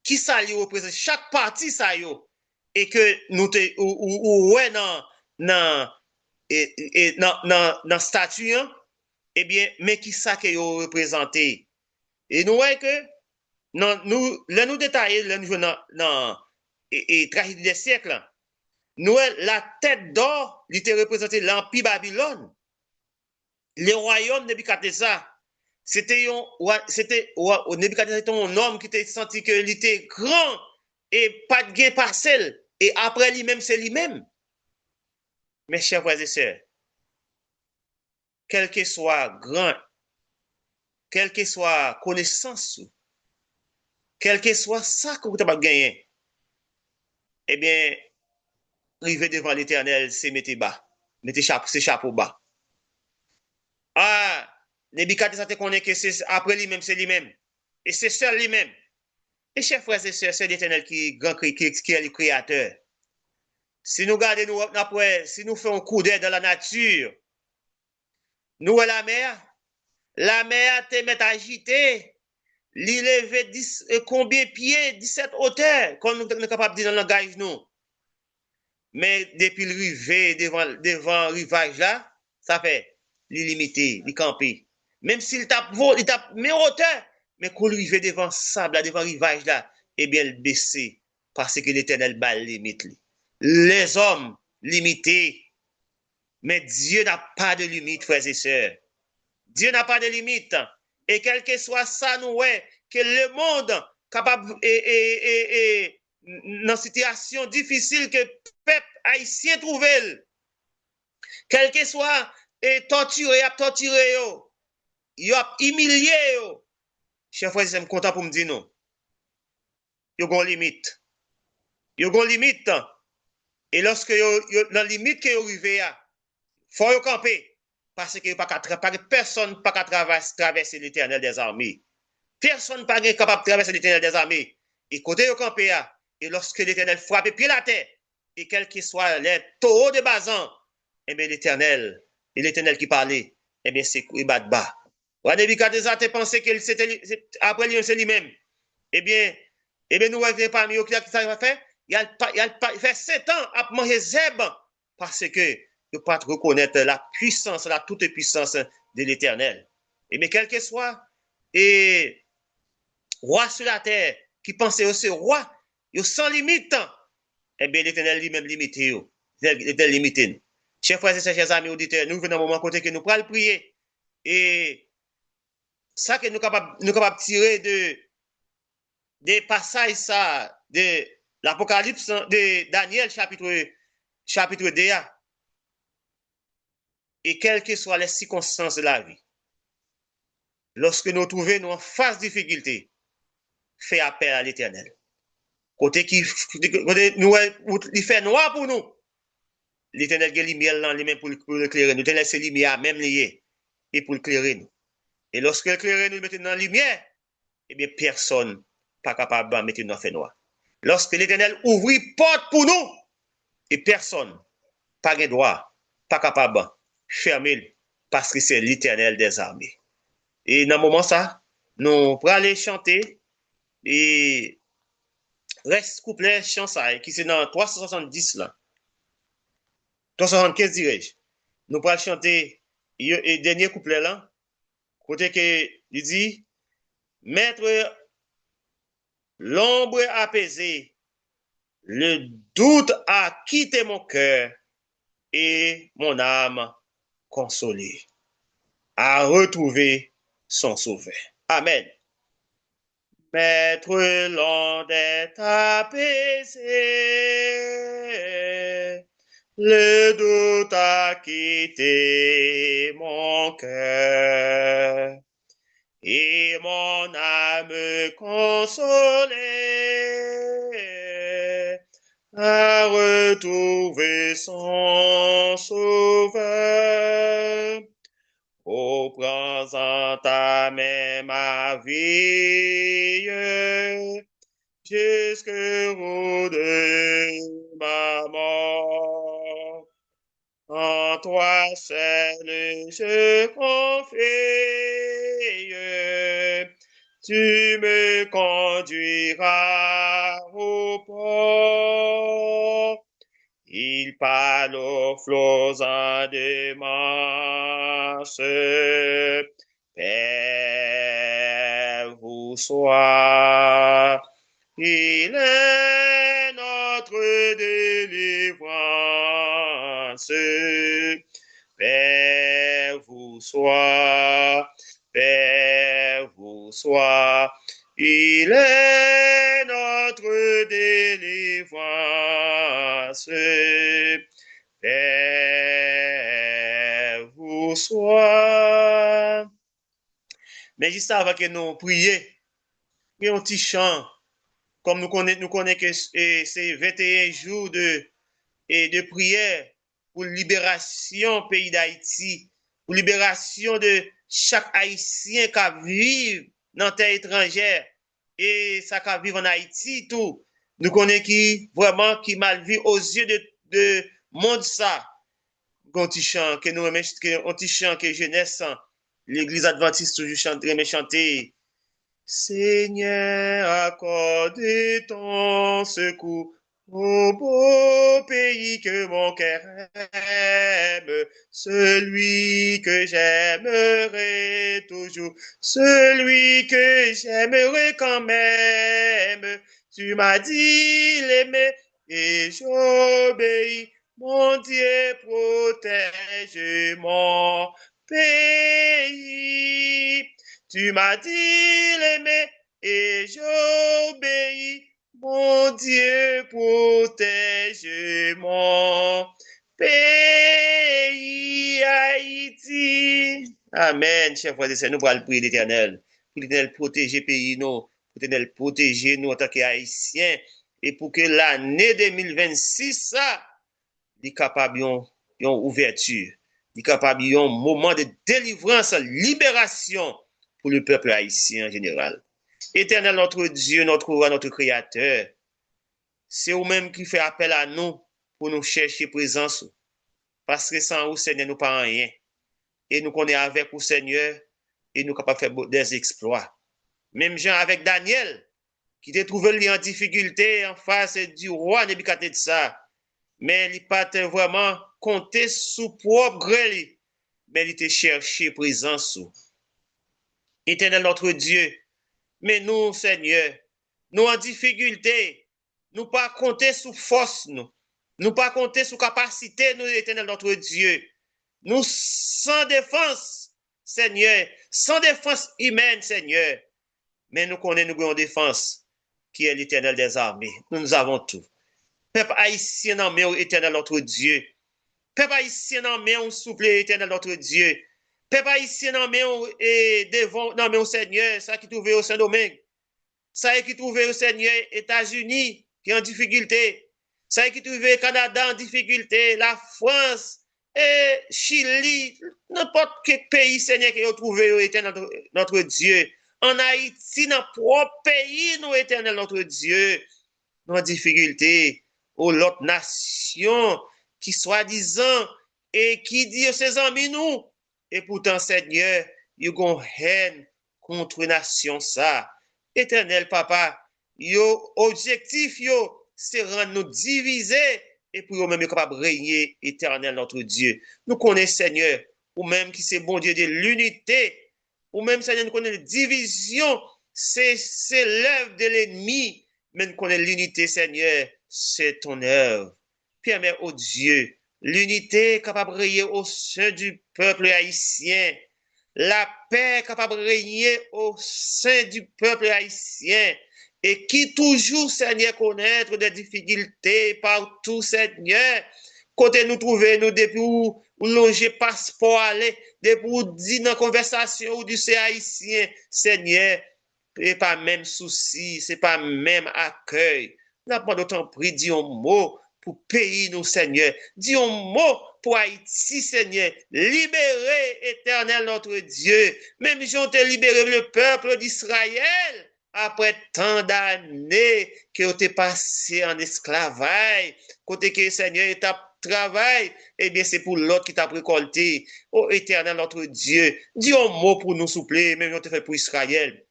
qui ça lui représente chaque partie ça yo et que nous te ou ouais dans dans statut hein, eh bien mais qui ça que yo représenté et nous voyons que non nous là nous détailler là nous dans et tragédie des siècles nous la tête d'or il était représenté l'empire Babylone le royaume Nebuchadnezzar c'était Nebuchadnezzar était un homme qui était senti que il était grand et pas de gain parcelle et après lui-même c'est lui-même mes chers frères et sœurs quel que soit grand quelle que soit connaissance quel que soit ça que vous avez gagné eh bien river devant l'Éternel c'est mettre bas mettre chapeau bas ah Nebuchadnezzar te connaît que c'est après lui-même c'est lui-même et c'est seul lui-même. Et chers frères et sœurs, c'est l'Éternel qui est le créateur. Si nous regardons, si nous faisons un coup d'œil dans la nature, nous la mer te met agité, l'élevé combien de pieds, 17 hauteurs, comme nous sommes capables de dire dans le langage, nous. Mais depuis le rivet, devant le rivage là, ça fait l'illimité, camper. Même s'il tape mes hauteurs, mais qu'on lui rivet devant sable, devant le rivage là, eh bien, il baisse parce que l'Éternel bat limite. Les hommes limités, mais Dieu n'a pas de limite, frères et sœurs. Dieu n'a pas de limite. Et quel que soit ça, nous, ouais, que le monde capable et dans situation difficile que peuple haïtien trouve, quel que soit et torturé, il a humilié, chers frères, je suis content pour me dire non. Il y a une limite. Il y a une limite. Et lorsque la limite que vous arrivez à, il faut camper. Parce que personne pas traverser l'éternel des armées. Personne pas capable de traverser l'éternel des armées. Et côté au campé, et lorsque l'éternel frappe pied la terre, et quel que soit les taureaux de Bazan, eh bien l'éternel, et l'éternel qui parlait, eh bien c'est il bat bas. Nebuchadnezzar te pensé qu'il c'était après lui c'est lui-même. Eh bien, nous voyons parmi eux qui ça va faire. Il a fait 7 ans à manger zèbre parce que ne pas reconnaître la puissance, la toute puissance de l'éternel. Et mais quel que soit, et roi sur la terre, qui pensait aussi roi, il sans limite, eh bien l'éternel lui-même limité, l'éternel limité. Chers frères et chers amis auditeurs, nous venons au moment côté que nous pourrons prier. Et ça que nous sommes capables de tirer des passages ça, de l'Apocalypse de Daniel chapitre 2. et quelles que soient les circonstances de la vie, lorsque nous trouvons nous en face de difficulté, fait appel à l'Éternel. Côté qui côté nous il fait noir pour nous. L'Éternel a lumière dans les mains pour l'éclairer. Nous te laisser lumière même lié et pour l'éclairer nous. Et lorsque l'éclairer nous mettons dans la lumière, eh bien personne pas capable de mettre dans le fait noir. Lorsque l'Éternel ouvre porte pour nous, et personne pas de droit, pas capable de fermer parce que c'est l'Éternel des armées. Et dans le moment ça, nous pourrons aller chanter et reste couplet chant ça qui c'est dans 370 là. 375 dirais-je. Nous pourrons chanter et dernier couplet là côté que il dit mettre l'ombre apaisée, le doute a quitté mon cœur et mon âme consolée a retrouvé son sauveur. Amen. Mettre l'onde est apaisé, le doute a quitté mon cœur et mon âme consolée a retrouvé son sauveur. Oh, prends en ta main ma vie, jusqu'au de ma mort. En toi seul je confie, tu me conduiras au port. Il parle aux flots en démence, Père vous soit. Il est notre délivrance, Père vous soit, Père vous soit. Il est notre délivrance, Père vous soit. Mais juste avant que nous prions, un petit chant, comme nous connaissons que c'est 21 jours de prière pour libération pays d'Haïti, pour libération de chaque Haïtien qui vit dans terre étrangère et ça qui vit en Haïti tout. Nous connaissons qui vraiment qui mal vit aux yeux de monde ça. Un petit chant que nous un petit chant que jeunesse l'église adventiste toujours chanter. Seigneur, accorde ton secours au beau pays que mon cœur aime, celui que j'aimerai toujours, celui que j'aimerai quand même. Tu m'as dit l'aimer et j'obéis. Mon Dieu, protège mon pays. Tu m'as dit l'aimer et j'obéis. Mon Dieu, protège mon pays Haïti. Amen, chers frères et sœurs, nous allons prier l'Éternel. Pour l'Éternel protéger le pays, nous. Pour l'Éternel protéger nous en tant qu'Haïtiens. Et pour que l'année 2026, ça, est capable d'une ouverture. Est capable d'un moment de délivrance, libération pour le peuple haïtien en général. Éternel, notre Dieu, notre roi, notre créateur, c'est vous-même qui fait appel à nous pour nous chercher présence. Parce que sans vous, Seigneur, nous pas rien. Et nous connaissons avec vous, Seigneur, et nous sommes capables de faire des exploits. Même gens avec Daniel, qui était trouvé en difficulté en face du roi Nebuchadnezzar, mais il n'a pas vraiment compté sous propre gré, mais il était cherché présence. Éternel notre Dieu, mais nous, Seigneur, nous en difficulté, nous pas compter sous force, nous pas compter sous capacité, nous, Éternel notre Dieu. Nous sans défense, Seigneur, sans défense humaine, Seigneur. Mais nous connaissons nous défense, qui est l'Éternel des armées. Nous avons tout. Peuple haïtien, non, mais Éternel notre Dieu. Peuple haïtien en main, souple éternel notre Dieu. Peuple haïtien en main et devant, non mais au Seigneur, ça qui trouve au Saint-Domingue. Ça qui trouve au Seigneur, États-Unis, qui est en difficulté. Ça qui trouve au Canada en difficulté, la France, et Chili, n'importe quel pays, Seigneur, qui a trouvé éternel notre Dieu. En Haïti, dans notre propre pays, nous, éternel notre Dieu, nos difficultés, ou l'autre nation, qui soi-disant, et qui dit ses amis nous, et pourtant, Seigneur, il y a une haine contre une nation, ça. Éternel papa, yo objectif yo, c'est rendre nous diviser et pour nous même capable de régner éternel notre Dieu. Nous connaissons Seigneur, ou même qui c'est bon Dieu de l'unité, ou même Seigneur nous connaissons la division, c'est l'œuvre de l'ennemi, mais nous connaissons l'unité Seigneur, c'est ton œuvre. Permets au Dieu, l'unité capable de régner au sein du peuple haïtien, la paix capable de régner au sein du peuple haïtien et qui toujours, Seigneur, connaître des difficultés partout, Seigneur. Côté nous trouver, nous, depuis où longer passeport, aller, depuis où dire dans la conversation ou du c'est haïtien, Seigneur, c'est pas même souci, c'est pas même accueil. N'a pas d'autant pris, dis un mot pour pays nous, Seigneur. Dis un mot pour Haïti, Seigneur. Libérez, éternel notre Dieu. Même si on te libéré le peuple d'Israël après tant d'années que tu es passé en esclavage, côté que Seigneur est travail, eh bien c'est pour l'autre qui t'a récolté. Oh éternel notre Dieu, dis un mot pour nous souffler, même si on te fait pour Israël.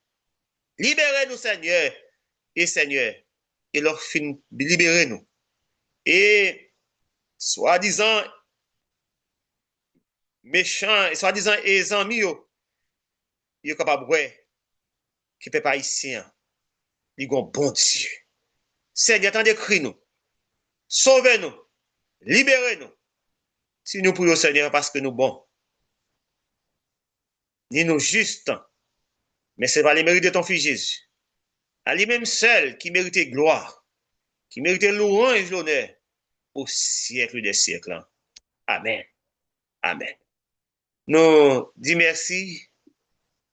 Libérez-nous, Seigneur. Et Seigneur, et leur fin, libérez-nous. Et soi-disant méchants, et soi-disant les amis, ils sont capables de qui ne peut pas ici. Ils ont bon Dieu. Seigneur, attendez, crie-nous. Sauvez-nous. Libérez-nous. Si nous prions, Seigneur, parce que nous bons. Ni nous justes. Mais ce n'est pas les mérites de ton Fils Jésus. À lui-même seul qui méritait gloire, qui méritait louange et l'honneur au siècle des siècles. Amen. Amen. Nous disons merci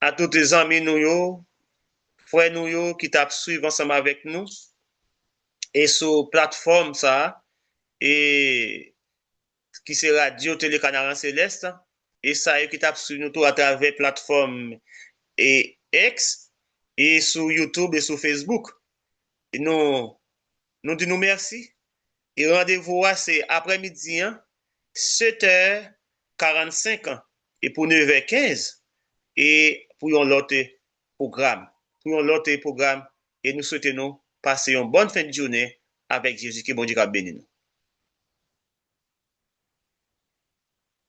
à tous les amis nous, frères nous qui t'a suivi ensemble avec nous et sur plateforme ça et qui c'est Radio Télécanaran Céleste et ça qui t'a suivi nous tout à travers plateforme et X et sur YouTube et sur Facebook. Et nous disons merci et rendez-vous c'est après-midi 7h45 et pour 9h15 et pour l'autre programme. Pour l'autre programme et nous souhaitons passer une bonne fin de journée avec Jésus qui bon Dieu béni nous.